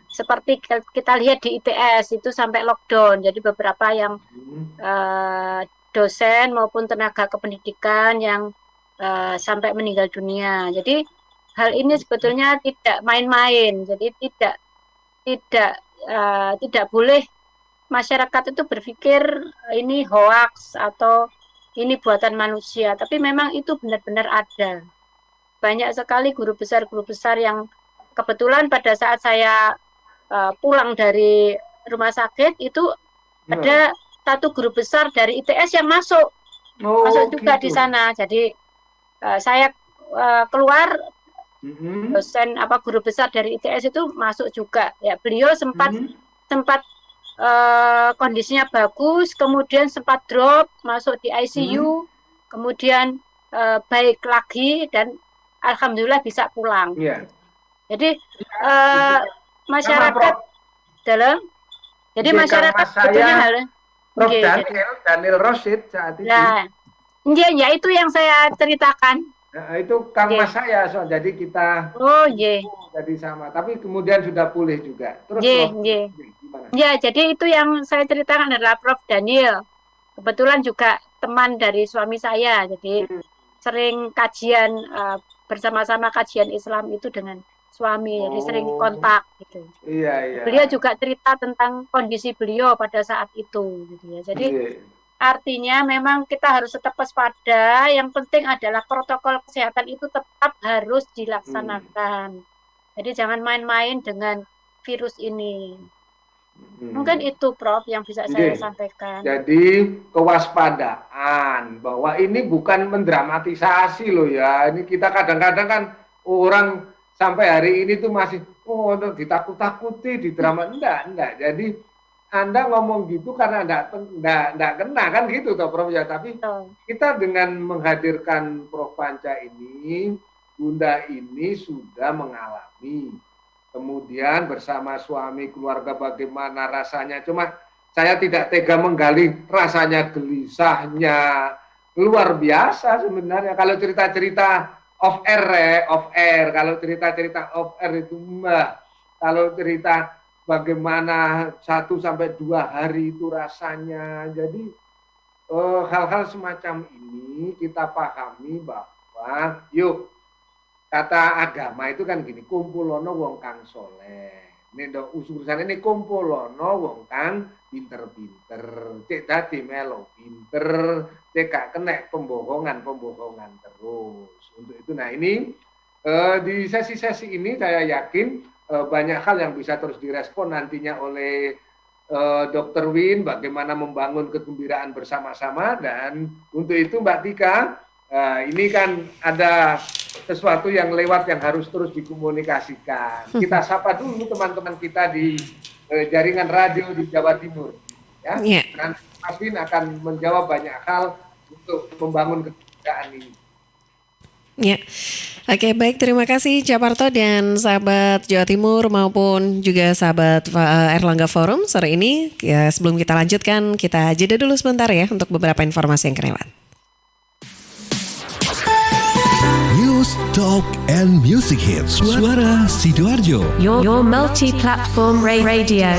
seperti kita lihat di ITS itu sampai lockdown, jadi beberapa yang dosen maupun tenaga kependidikan yang sampai meninggal dunia. Jadi hal ini sebetulnya tidak main-main, jadi tidak boleh masyarakat itu berpikir ini hoax atau ini buatan manusia, tapi memang itu benar-benar ada. Banyak sekali guru besar yang kebetulan pada saat saya pulang dari rumah sakit itu ada satu guru besar dari ITS yang masuk juga di sana. Jadi saya keluar, dosen guru besar dari ITS itu masuk juga. Ya, beliau sempat kondisinya bagus, kemudian sempat drop, masuk di ICU, kemudian baik lagi dan alhamdulillah bisa pulang. Jadi masyarakat jadi masyarakat sebetulnya hal Prof. Daniel Rosid saat itu. Ya itu yang saya ceritakan. Nah, itu Kang Mas saya, jadi kita jadi sama, tapi kemudian sudah pulih juga. Terus gimana? Ya, jadi itu yang saya ceritakan adalah Prof. Daniel. Kebetulan juga teman dari suami saya, jadi sering kajian bersama-sama kajian Islam itu dengan suami, jadi sering kontak gitu. Iya. Beliau juga cerita tentang kondisi beliau pada saat itu, gitu ya. Jadi artinya memang kita harus tetap waspada. Yang penting adalah protokol kesehatan itu tetap harus dilaksanakan. Jadi jangan main-main dengan virus ini. Mungkin itu Prof yang bisa saya sampaikan. Jadi kewaspadaan bahwa ini bukan mendramatisasi loh ya. Ini kita kadang-kadang kan orang sampai hari ini tuh masih ditakut-takuti, di drama. Enggak. Jadi Anda ngomong gitu karena enggak kena kan gitu toh Prof ya. Tapi kita dengan menghadirkan Prof Panca ini, Bunda ini sudah mengalami. Kemudian bersama suami, keluarga bagaimana rasanya. Cuma saya tidak tega menggali rasanya, gelisahnya. Luar biasa sebenarnya. Kalau cerita-cerita off air. Kalau cerita-cerita off air itu kalau cerita bagaimana 1 sampai 2 hari itu rasanya. Jadi hal-hal semacam ini kita pahami bahwa kata agama itu kan gini, kumpulono wong kang soleh. Nek ndok urusan ini kumpulono wong kang pinter-pinter, cek dadi melo pinter, cek gak kena pembohongan terus. Untuk itu, nah ini di sesi-sesi ini saya yakin banyak hal yang bisa terus direspon nantinya oleh Dr. Win, bagaimana membangun kegembiraan bersama-sama. Dan untuk itu Mbak Tika, ini kan ada sesuatu yang lewat yang harus terus dikomunikasikan. Kita sapa dulu teman-teman kita di jaringan radio di Jawa Timur, ya. Dan Mas Win akan menjawab banyak hal untuk membangun kegembiraan ini. Ya, oke, baik, terima kasih Japarto dan sahabat Jawa Timur maupun juga sahabat Erlangga Forum sore ini. Ya, sebelum kita lanjutkan, kita jeda dulu sebentar ya untuk beberapa informasi yang kelewat. News, Talk, and Music Hits. Suara Sidoarjo. Your multi-platform radio.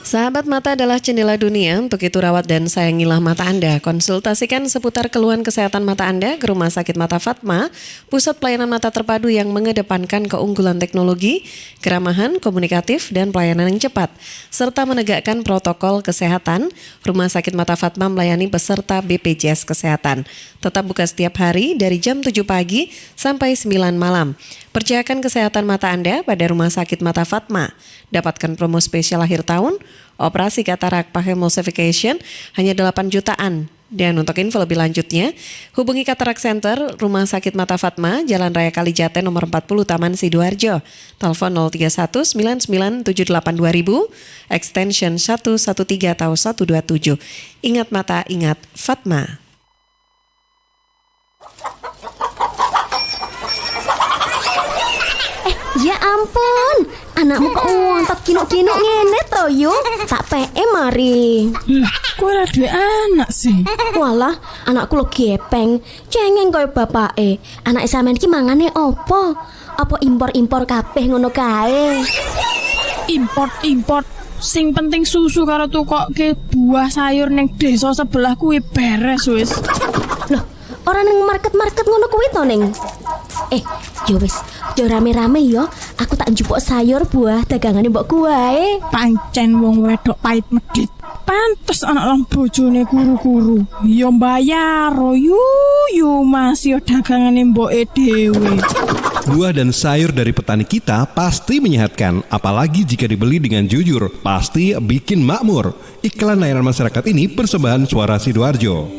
Sahabat mata adalah jendela dunia, untuk itu rawat dan sayangilah mata Anda. Konsultasikan seputar keluhan kesehatan mata Anda ke Rumah Sakit Mata Fatma, pusat pelayanan mata terpadu yang mengedepankan keunggulan teknologi, keramahan, komunikatif, dan pelayanan yang cepat, serta menegakkan protokol kesehatan. Rumah Sakit Mata Fatma melayani peserta BPJS Kesehatan. Tetap buka setiap hari dari jam 7 pagi sampai 9 malam. Percayakan kesehatan mata Anda pada Rumah Sakit Mata Fatma. Dapatkan promo spesial akhir tahun, operasi katarak pahemosification hanya 8 jutaan. Dan untuk info lebih lanjutnya, hubungi Katarak Center Rumah Sakit Mata Fatma, Jalan Raya Kalijate nomor 40 Taman Sidoarjo. Telepon 031 9978 2000, extension 113 atau 127. Ingat mata, ingat Fatma. Ya ampun, anakmu kok ngontot kinuk-kinuk ngene to yo? Tak PE mari. Kok ora duwe anak sih? Walah, anakku lo gepeng, cengeng koyo bapake. Anak sampean iki mangane opo? Apa impor-impor kabeh ngono kae? Import. Sing penting susu karo tukoke buah sayur ning desa sebelah kuwi beres wis. Loh, ora ning market-market ngono kuwi to ning. Yo wis, yo rame-rame yo. Aku tak njupuk sayur buah dagangane mbok kuwae. Pancen wong wedok pait medhit. Pantes anak lang bojone kuru-kuru. Yo mbayar yo Mas yo dagangane mboke dhewe. Buah dan sayur dari petani kita pasti menyehatkan, apalagi jika dibeli dengan jujur, pasti bikin makmur. Iklan layanan masyarakat ini persembahan Suara Sidoarjo.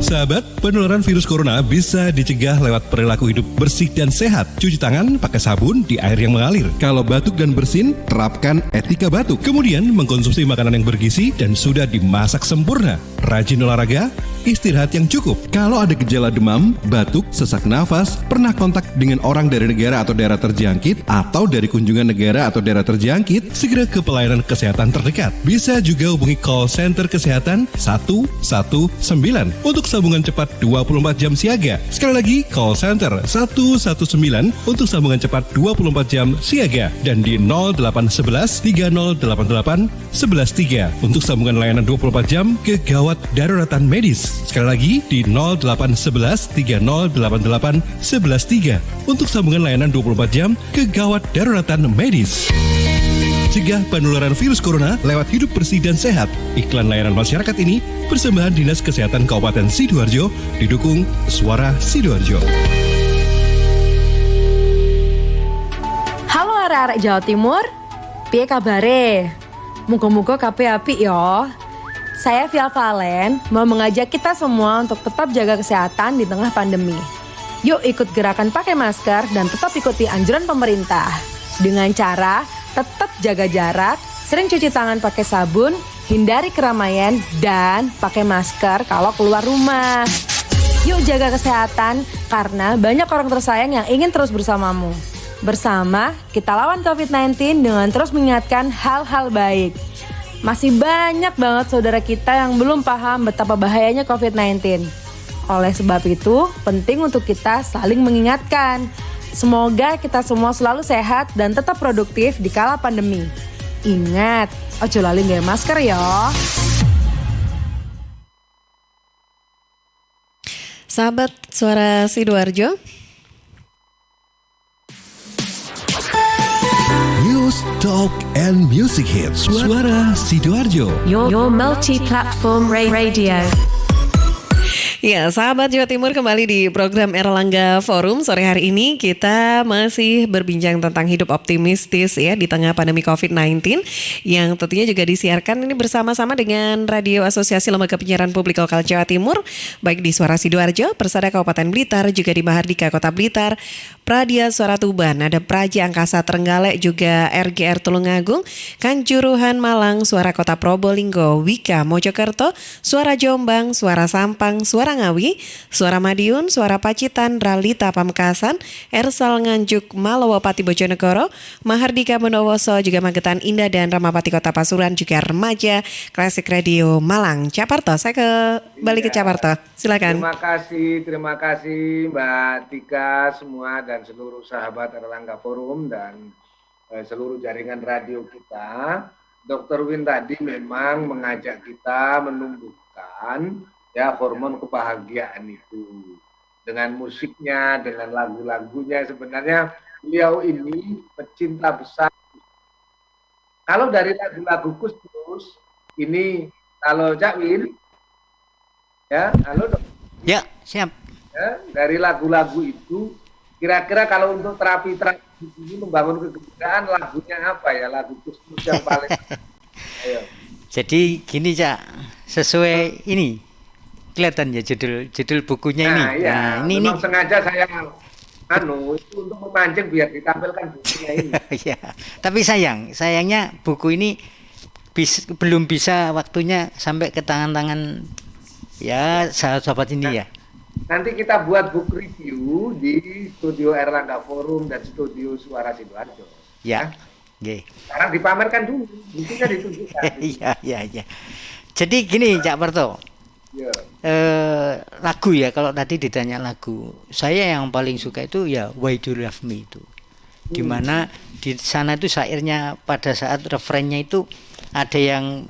Sahabat, penularan virus corona bisa dicegah lewat perilaku hidup bersih dan sehat. Cuci tangan pakai sabun di air yang mengalir. Kalau batuk dan bersin, terapkan etika batuk. Kemudian mengkonsumsi makanan yang bergizi dan sudah dimasak sempurna. Rajin olahraga, istirahat yang cukup. Kalau ada gejala demam, batuk, sesak nafas, pernah kontak dengan orang dari negara atau daerah terjangkit, atau dari kunjungan negara atau daerah terjangkit, segera ke pelayanan kesehatan terdekat. Bisa juga hubungi call center kesehatan 119 untuk sambungan cepat 24 jam siaga. Sekali lagi, call center 119 untuk sambungan cepat 24 jam siaga. Dan di 0811 3088 113 untuk sambungan layanan 24 jam kegawat daruratan medis. Sekali lagi di 0811 3088 113 untuk sambungan layanan 24 jam kegawat daruratan medis. Cegah penularan virus corona lewat hidup bersih dan sehat. Iklan layanan masyarakat ini persembahan Dinas Kesehatan Kabupaten Sidoarjo didukung Suara Sidoarjo. Halo arek-arek Jawa Timur, piye kabare? Muga-muga kabeh apik ya. Saya Via Valen mau mengajak kita semua untuk tetap jaga kesehatan di tengah pandemi. Yuk ikut gerakan pakai masker dan tetap ikuti anjuran pemerintah. Dengan cara tetap jaga jarak, sering cuci tangan pakai sabun, hindari keramaian, dan pakai masker kalau keluar rumah. Yuk jaga kesehatan karena banyak orang tersayang yang ingin terus bersamamu. Bersama, kita lawan COVID-19 dengan terus mengingatkan hal-hal baik. Masih banyak banget saudara kita yang belum paham betapa bahayanya COVID-19. Oleh sebab itu, penting untuk kita saling mengingatkan. Semoga kita semua selalu sehat dan tetap produktif di kala pandemi. Ingat, ojo lali nggawe masker ya. Sahabat Suara Sidoarjo, Talk and Music Hits. Suara Sidoarjo. Your multi-platform radio. Ya, sahabat Jawa Timur, kembali di program Erlangga Forum. Sore hari ini kita masih berbincang tentang hidup optimistis ya di tengah pandemi COVID-19 yang tentunya juga disiarkan ini bersama-sama dengan Radio Asosiasi Lembaga Penyiaran Publik Lokal Jawa Timur, baik di Suara Sidoarjo, Persada Kabupaten Blitar, juga di Mahardika Kota Blitar, Pradia Suara Tuban, ada Praja Angkasa Trenggalek, juga RGR Tulungagung, Kanjuruhan Malang, Suara Kota Probolinggo, Wika Mojokerto, Suara Jombang, Suara Sampang, Suara Ngawi, Suara Madiun, Suara Pacitan, Ralita Pamekasan, Ersal Nganjuk, Malowapati Bojonegoro, Mahardika Bondowoso, juga Magetan Indah dan Ramapati Kota Pasuruan, juga Remaja Klasik Radio Malang. Caparto, saya balik ke Caparto. Silakan. Terima kasih Mbak Tika semua dan seluruh sahabat Erlangga Forum dan seluruh jaringan radio kita. Dr. Win tadi memang mengajak kita menumbuhkan ya hormon kebahagiaan itu dengan musiknya, dengan lagu-lagunya. Sebenarnya beliau ini pecinta besar. Kalau dari lagu-lagu Gus Dur ini, kalau Cak Win, ya, halo dok. Ya, siap. Ya, dari lagu-lagu itu, kira-kira kalau untuk terapi ini membangun kegembiraan, lagunya apa ya? Lagu Gus Dur yang paling. Ayo. Jadi gini Cak, sesuai ini. Kelihatan ya judul bukunya ini. Nah, iya. Nah, ini sengaja saya itu untuk memancing biar ditampilkan bukunya ini. Ya. Tapi sayangnya buku ini belum bisa waktunya sampai ke tangan-tangan ya sahabat-sahabat ini ya. Nanti kita buat book review di studio Erlangga Forum dan studio Suara Sidoarjo. Ya. Oke. Sekarang dipamerkan dulu, bukunya ditunjukkan. Iya. Jadi gini Cak Parto. Lagu ya, kalau tadi ditanya lagu, saya yang paling suka itu ya Why Do You Love Me itu, dimana di sana itu syairnya pada saat refrennya itu ada yang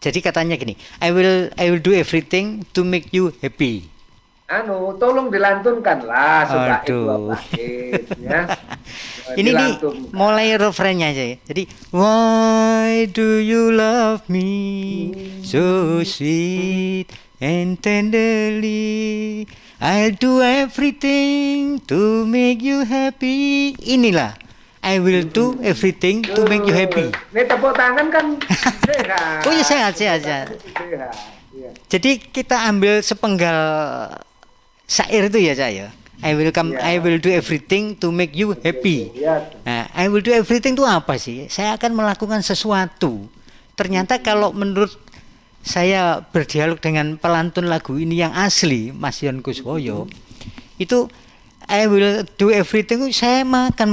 jadi katanya gini, I will do everything to make you happy. Tolong dilantunkan lah ya. Ini nih mulai refrennya aja ya. Jadi why do you love me so sweet and tenderly, I'll do everything to make you happy. Inilah I will do everything to make you happy. Ini tepuk tangan kan sehat. Oh iya sehat. Jadi kita ambil sepenggal syair itu ya saya. I will do everything to make you happy. Nah, I will do everything itu apa sih? Saya akan melakukan sesuatu. Ternyata kalau menurut saya berdialog dengan pelantun lagu ini yang asli, Mas Yon Kuswoyo, itu I will do everything, saya akan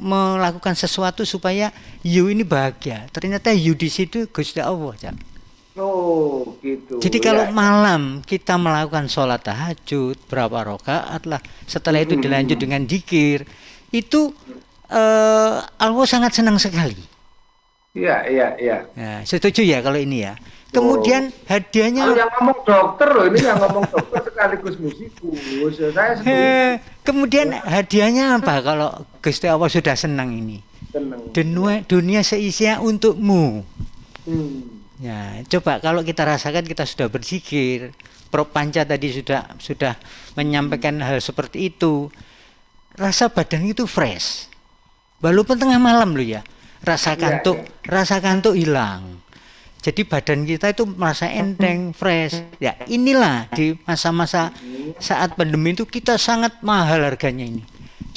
melakukan sesuatu supaya you ini bahagia. Ternyata you di situ Gusti Allah, Cak. Oh gitu. Jadi kalau malam kita melakukan sholat tahajud berapa rakaat lah, setelah itu dilanjut dengan zikir, itu Allah sangat senang sekali. Iya. Nah, setuju ya kalau ini ya. Kemudian hadiahnya. Yang ngomong dokter loh, ini yang ngomong dokter sekaligus musikus. Saya setuju. Kemudian hadiahnya apa kalau Gusti Allah sudah senang ini? Senang. Dunia seisinya untukmu. Ya, coba kalau kita rasakan, kita sudah berzikir, Prof Panca tadi sudah menyampaikan hal seperti itu. Rasa badan itu fresh. Walaupun tengah malam loh ya. Rasa kantuk hilang. Jadi badan kita itu merasa enteng, fresh. Ya, inilah di masa-masa saat pandemi itu kita sangat mahal harganya ini.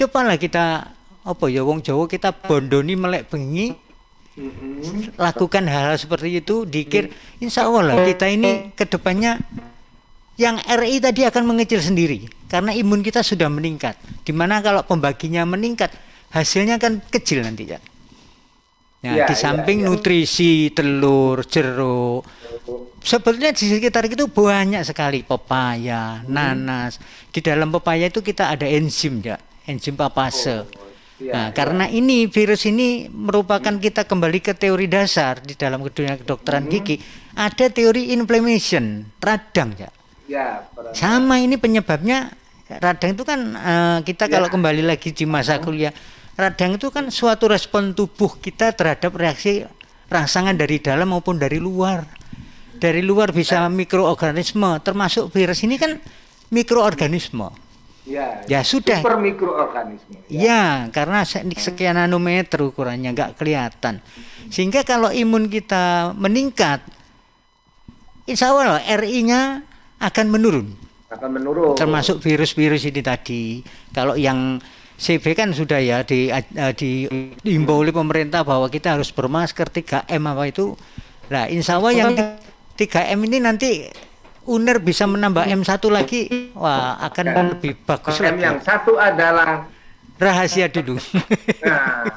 Cobalah kita wong Jawa kita bondoni melek bengi. Lakukan hal-hal seperti itu, dikir, insya Allah lah kita ini kedepannya yang RI tadi akan mengecil sendiri karena imun kita sudah meningkat. Dimana kalau pembaginya meningkat, hasilnya akan kecil nanti ya. Di samping nutrisi, telur, jeruk, sebetulnya di sekitar itu banyak sekali, pepaya, nanas. Di dalam pepaya itu kita ada enzim ya, enzim papase. Nah, karena ini virus ini merupakan, kita kembali ke teori dasar di dalam dunia kedokteran gigi, ada teori inflammation, radang ya. Sama ini penyebabnya radang itu kan kita kalau kembali lagi di masa kuliah, radang itu kan suatu respon tubuh kita terhadap reaksi rangsangan dari dalam maupun dari luar. Dari luar bisa mikroorganisme, termasuk virus ini kan mikroorganisme. Ya sudah. Super mikroorganisme. Ya, karena sekian nanometer ukurannya nggak kelihatan. Sehingga kalau imun kita meningkat, insya Allah RI-nya akan menurun. Termasuk virus-virus ini tadi. Kalau yang CB kan sudah ya diimbau oleh pemerintah bahwa kita harus bermasker 3M apa itu. Nah, insya Allah yang 3M ini nanti UNER bisa menambah M1 lagi, wah akan lebih bagus lagi. Yang satu adalah rahasia dulu. Nah,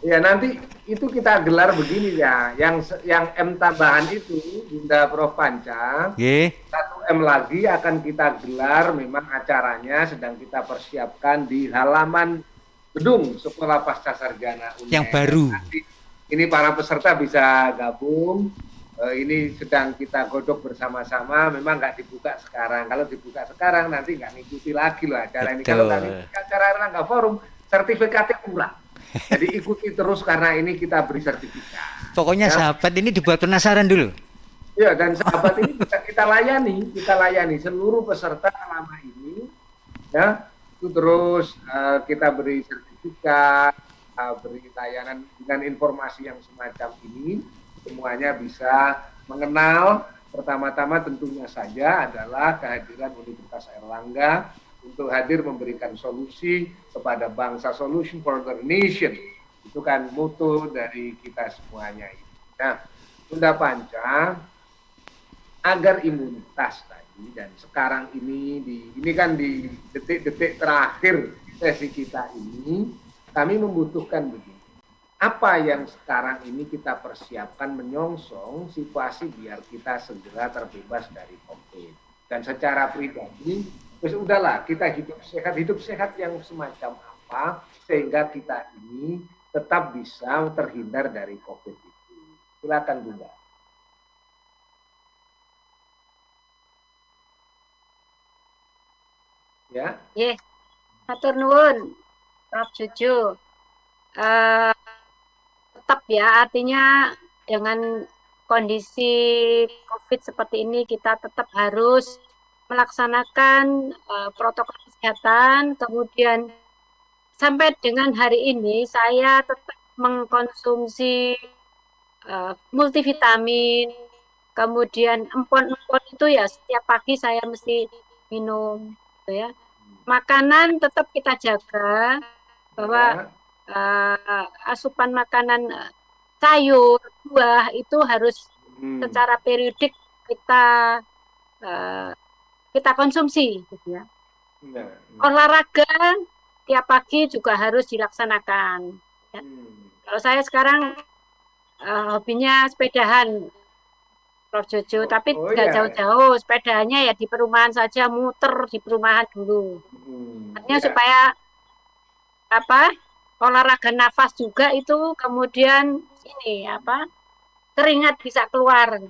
ya nanti itu kita gelar begini ya, yang M tambahan itu Bunda Prof Panca, 1M lagi akan kita gelar, memang acaranya sedang kita persiapkan di halaman gedung Sekolah Pasca Sarjana UNER. Yang baru. Nanti, ini para peserta bisa gabung. Ini sedang kita godok bersama-sama, memang nggak dibuka sekarang. Kalau dibuka sekarang nanti nggak ngikuti lagi loh acara ini. Kalau nggak ngikuti acara Erlangga Forum, sertifikatnya kurang. Jadi ikuti terus karena ini kita beri sertifikat. Pokoknya ya. Sahabat ini dibuat penasaran dulu. Ya, dan sahabat ini kita layani seluruh peserta selama ini. Ya, itu terus kita beri sertifikat, beri layanan dengan informasi yang semacam ini. Semuanya bisa mengenal, pertama-tama tentunya saja adalah kehadiran Universitas Airlangga untuk hadir memberikan solusi kepada bangsa, solution for the nation. Itu kan moto dari kita semuanya ini. Nah, Bunda Panca, agar imunitas tadi, dan sekarang ini kan di detik-detik terakhir sesi kita ini, kami membutuhkan begini. Apa yang sekarang ini kita persiapkan menyongsong situasi biar kita segera terbebas dari COVID. Dan secara pribadi, udahlah kita hidup sehat yang semacam apa, sehingga kita ini tetap bisa terhindar dari COVID itu. Silakan Bunda. Ya. Matur nuwun, Prof. Jojo. Tetap ya, artinya dengan kondisi COVID seperti ini kita tetap harus melaksanakan protokol kesehatan. Kemudian sampai dengan hari ini saya tetap mengkonsumsi multivitamin, kemudian empon-empon itu ya setiap pagi saya mesti minum, gitu ya. Makanan tetap kita jaga bahwa asupan makanan sayur, buah itu harus secara periodik kita konsumsi, gitu ya. Olahraga tiap pagi juga harus dilaksanakan. Ya. Kalau saya sekarang hobinya sepedahan, Prof. Jojo, tapi tidak jauh-jauh, sepedanya ya di perumahan saja, muter di perumahan dulu. Artinya supaya olahraga nafas juga itu, kemudian keringat bisa keluar.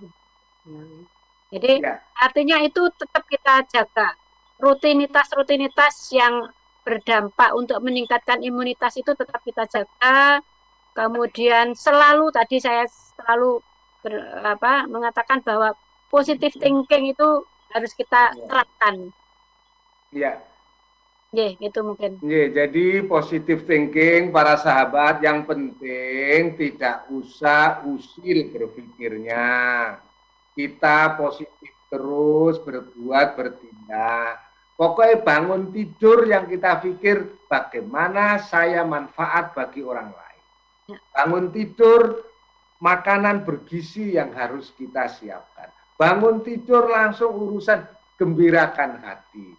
Jadi artinya itu tetap kita jaga. Rutinitas yang berdampak untuk meningkatkan imunitas itu tetap kita jaga. Kemudian tadi saya selalu mengatakan bahwa positive thinking itu harus kita terapkan. Iya. Itu mungkin. Jadi positive thinking para sahabat, yang penting tidak usah usil berpikirnya. Kita positif terus berbuat, bertindak. Pokoknya bangun tidur yang kita pikir bagaimana saya manfaat bagi orang lain. Bangun tidur makanan bergizi yang harus kita siapkan. Bangun tidur langsung urusan gembirakan hati.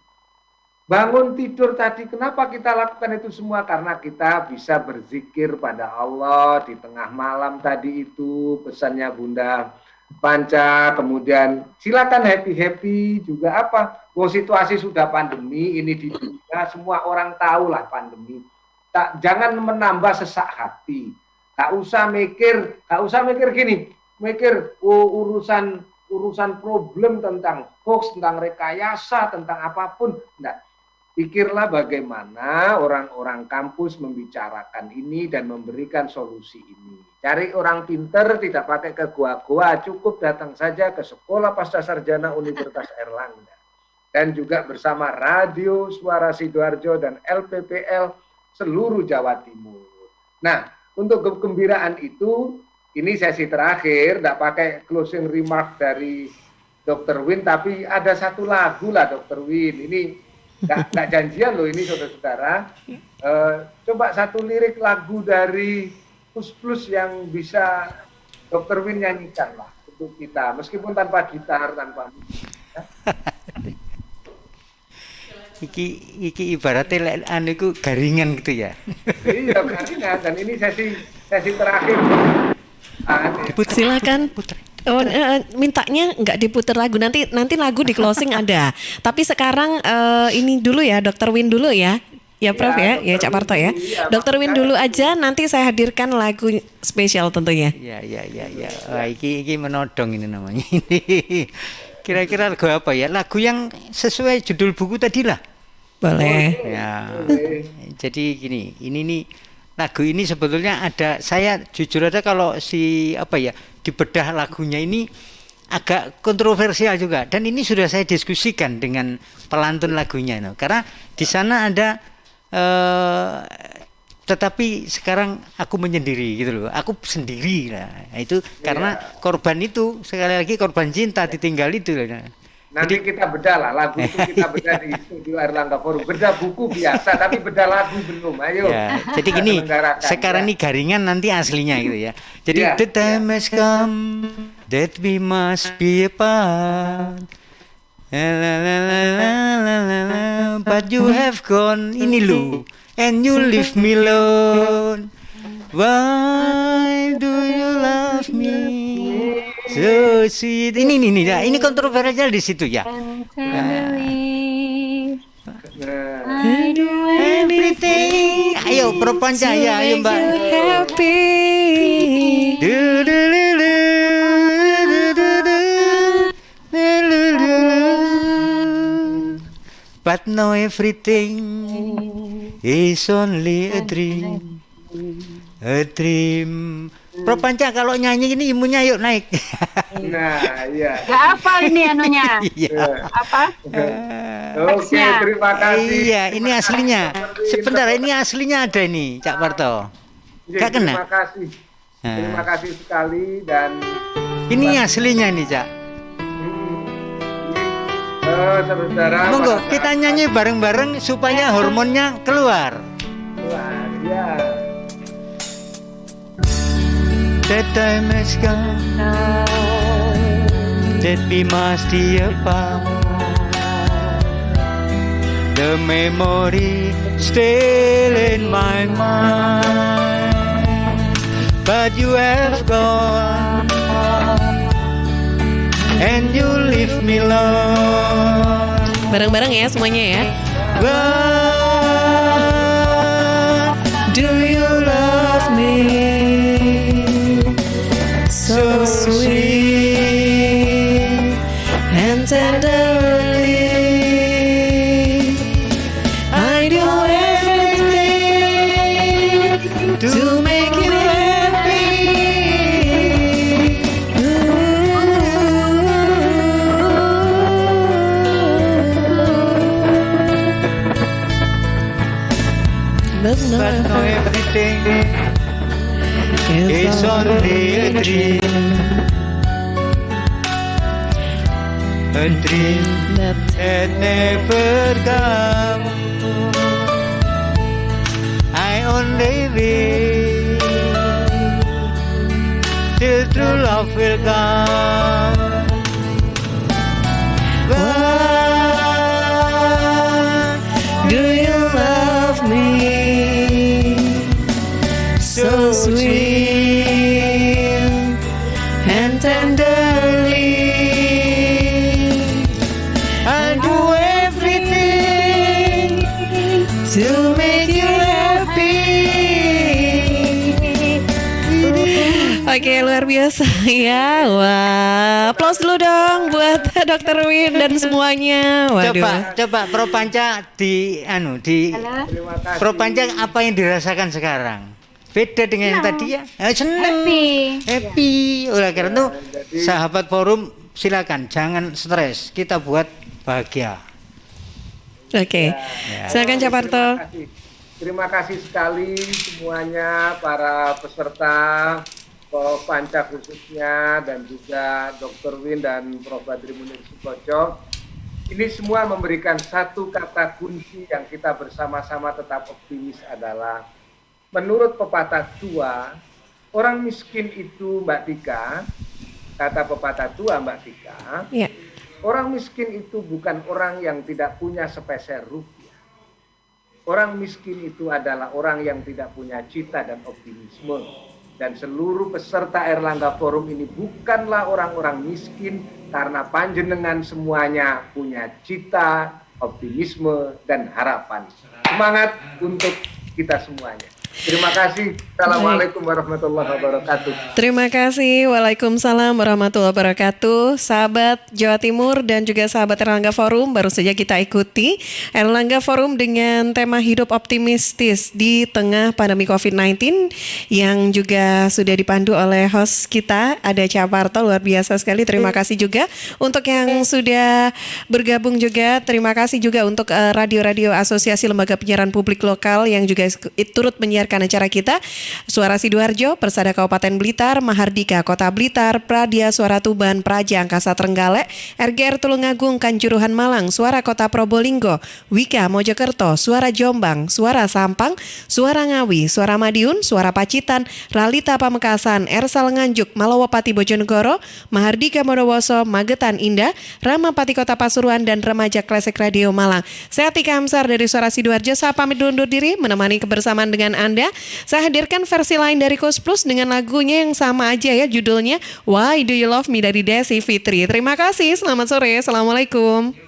Bangun tidur tadi, kenapa kita lakukan itu semua? Karena kita bisa berzikir pada Allah di tengah malam tadi itu, pesannya Bunda Panca. Kemudian silakan happy-happy juga situasi sudah pandemi, ini di dunia, semua orang tahu lah pandemi. Jangan menambah sesak hati. Gak usah mikir gini, urusan problem tentang hoax, tentang rekayasa, tentang apapun. Enggak. Pikirlah bagaimana orang-orang kampus membicarakan ini dan memberikan solusi ini. Cari orang pinter, tidak pakai ke gua-gua, cukup datang saja ke Sekolah Pasca Sarjana Universitas Airlangga. Dan juga bersama Radio Suara Sidoarjo dan LPPL seluruh Jawa Timur. Nah, untuk kegembiraan itu, ini sesi terakhir, tidak pakai closing remark dari Dr. Win, tapi ada satu lagu lah Dr. Win. Ini nggak janjian loh ini saudara-saudara. Coba satu lirik lagu dari Plus yang bisa Dr. Win nyanyikan lah untuk kita, meskipun tanpa gitar, tanpa musik. Iki ibaratnya anu garingan gitu ya. Iya garingan, dan ini sesi terakhir. Silakan. Mintanya nggak diputar lagu, nanti lagu di closing ada. Tapi sekarang ini dulu ya, Dr. Win dulu ya. Ya Prof ya Cak Parto ya. Dr. Win dulu aja, nanti saya hadirkan lagu spesial tentunya. Ya. Wah, iki menodong ini namanya. Kira-kira lagu apa ya? Lagu yang sesuai judul buku tadi lah. Boleh. Ya. Jadi gini, ini nih lagu ini sebetulnya ada, saya jujur ada kalau dibedah lagunya ini agak kontroversial juga, dan ini sudah saya diskusikan dengan pelantun lagunya, karena di sana ada tetapi sekarang aku menyendiri gitu loh, aku sendiri lah. Nah, itu karena korban itu, sekali lagi korban cinta ditinggal itu. Nanti kita bedah lah lagu itu, kita bedah di Studio Airlangga Forum. Bedah buku biasa, tapi bedah lagu belum. Ayo. Ya, jadi gini, sekarang ini garingan, nanti aslinya gitu ya. Jadi the time has come that we must be apart. But you have gone, ini lu, and you leave me alone. Why do you love me so sweet? Ini kontroversial di situ ya. I do everything. Ayo perpanjang ya, ayo Mbak. But now everything is only a dream. A dream. Perpanjang kalau nyanyi ini imunnya yuk naik. Nah, iya. Gak apa ini anunya? Iya. Apa? Oke, terima kasih. Iya, ini aslinya. Sebentar, ini aslinya ada ini, Cak Parto. Gak kena. Terima kasih. Terima kasih sekali, dan ini aslinya nih, Cak. Saudara. Monggo kita nyanyi bareng-bareng supaya hormonnya keluar. Ya. That time has come that we must be apart. The memory still in my mind, but you have gone and you leave me alone. Bareng-bareng ya semuanya ya. Do you love me so sweet and tenderly? I do everything to make you happy. But no everything is only a dream. A dream that never comes. I only wish till true love will come. Why do you love me so sweet and tenderly? I do everything to make you happy. Oke, luar biasa ya. Wah, applause dulu dong buat Dr. Win dan semuanya. Waduh. Coba Prof Panca Prof Panca apa yang dirasakan sekarang? Beda dengan yang tadi ya? Senang. Happy. Oleh karena itu, sahabat forum silakan jangan stres. Kita buat bahagia. Oke. Silakan Caparto. Terima kasih sekali semuanya para peserta, Prof Panca khususnya dan juga Dr. Win dan Prof Badri Munir Sukoco. Ini semua memberikan satu kata kunci yang kita bersama-sama tetap optimis adalah menurut pepatah tua, orang miskin itu Mbak Tika, kata pepatah tua Mbak Tika, orang miskin itu bukan orang yang tidak punya sepeser rupiah. Orang miskin itu adalah orang yang tidak punya cita dan optimisme. Dan seluruh peserta Erlangga Forum ini bukanlah orang-orang miskin karena panjenengan semuanya punya cita, optimisme, dan harapan. Semangat untuk kita semuanya. Terima kasih. Assalamualaikum warahmatullahi wabarakatuh. Terima kasih. Waalaikumsalam warahmatullahi wabarakatuh. Sahabat Jawa Timur dan juga sahabat Erlangga Forum, baru saja kita ikuti Erlangga Forum dengan tema hidup optimistis di tengah pandemi COVID-19 yang juga sudah dipandu oleh host kita, ada Caparto, luar biasa sekali. Terima kasih juga untuk yang sudah bergabung juga. Terima kasih juga untuk radio-radio Asosiasi Lembaga Penyiaran Publik Lokal yang juga turut menyiarkan acara kita. Suara Sidoarjo, Persada Kabupaten Blitar, Mahardika Kota Blitar, Pradia Suara Tuban, Praja Angkasa Trenggalek, RGR Tulungagung Kanjuruhan Malang, Suara Kota Probolinggo, Wika Mojokerto, Suara Jombang, Suara Sampang, Suara Ngawi, Suara Madiun, Suara Pacitan, Ralita Pamekasan, Ersal Nganjuk, Malawapati Bojonegoro, Mahardika Modowoso, Magetan Indah, Ramapati Kota Pasuruan, dan Remaja Klasik Radio Malang. Saya Tika Amsar dari Suara Sidoarjo, saya pamit undur diri menemani kebersamaan dengan Anda. Saya hadirkan versi lain dari Coast Plus dengan lagunya yang sama aja ya, judulnya Why Do You Love Me dari Desi Fitri. Terima kasih, selamat sore, Assalamualaikum.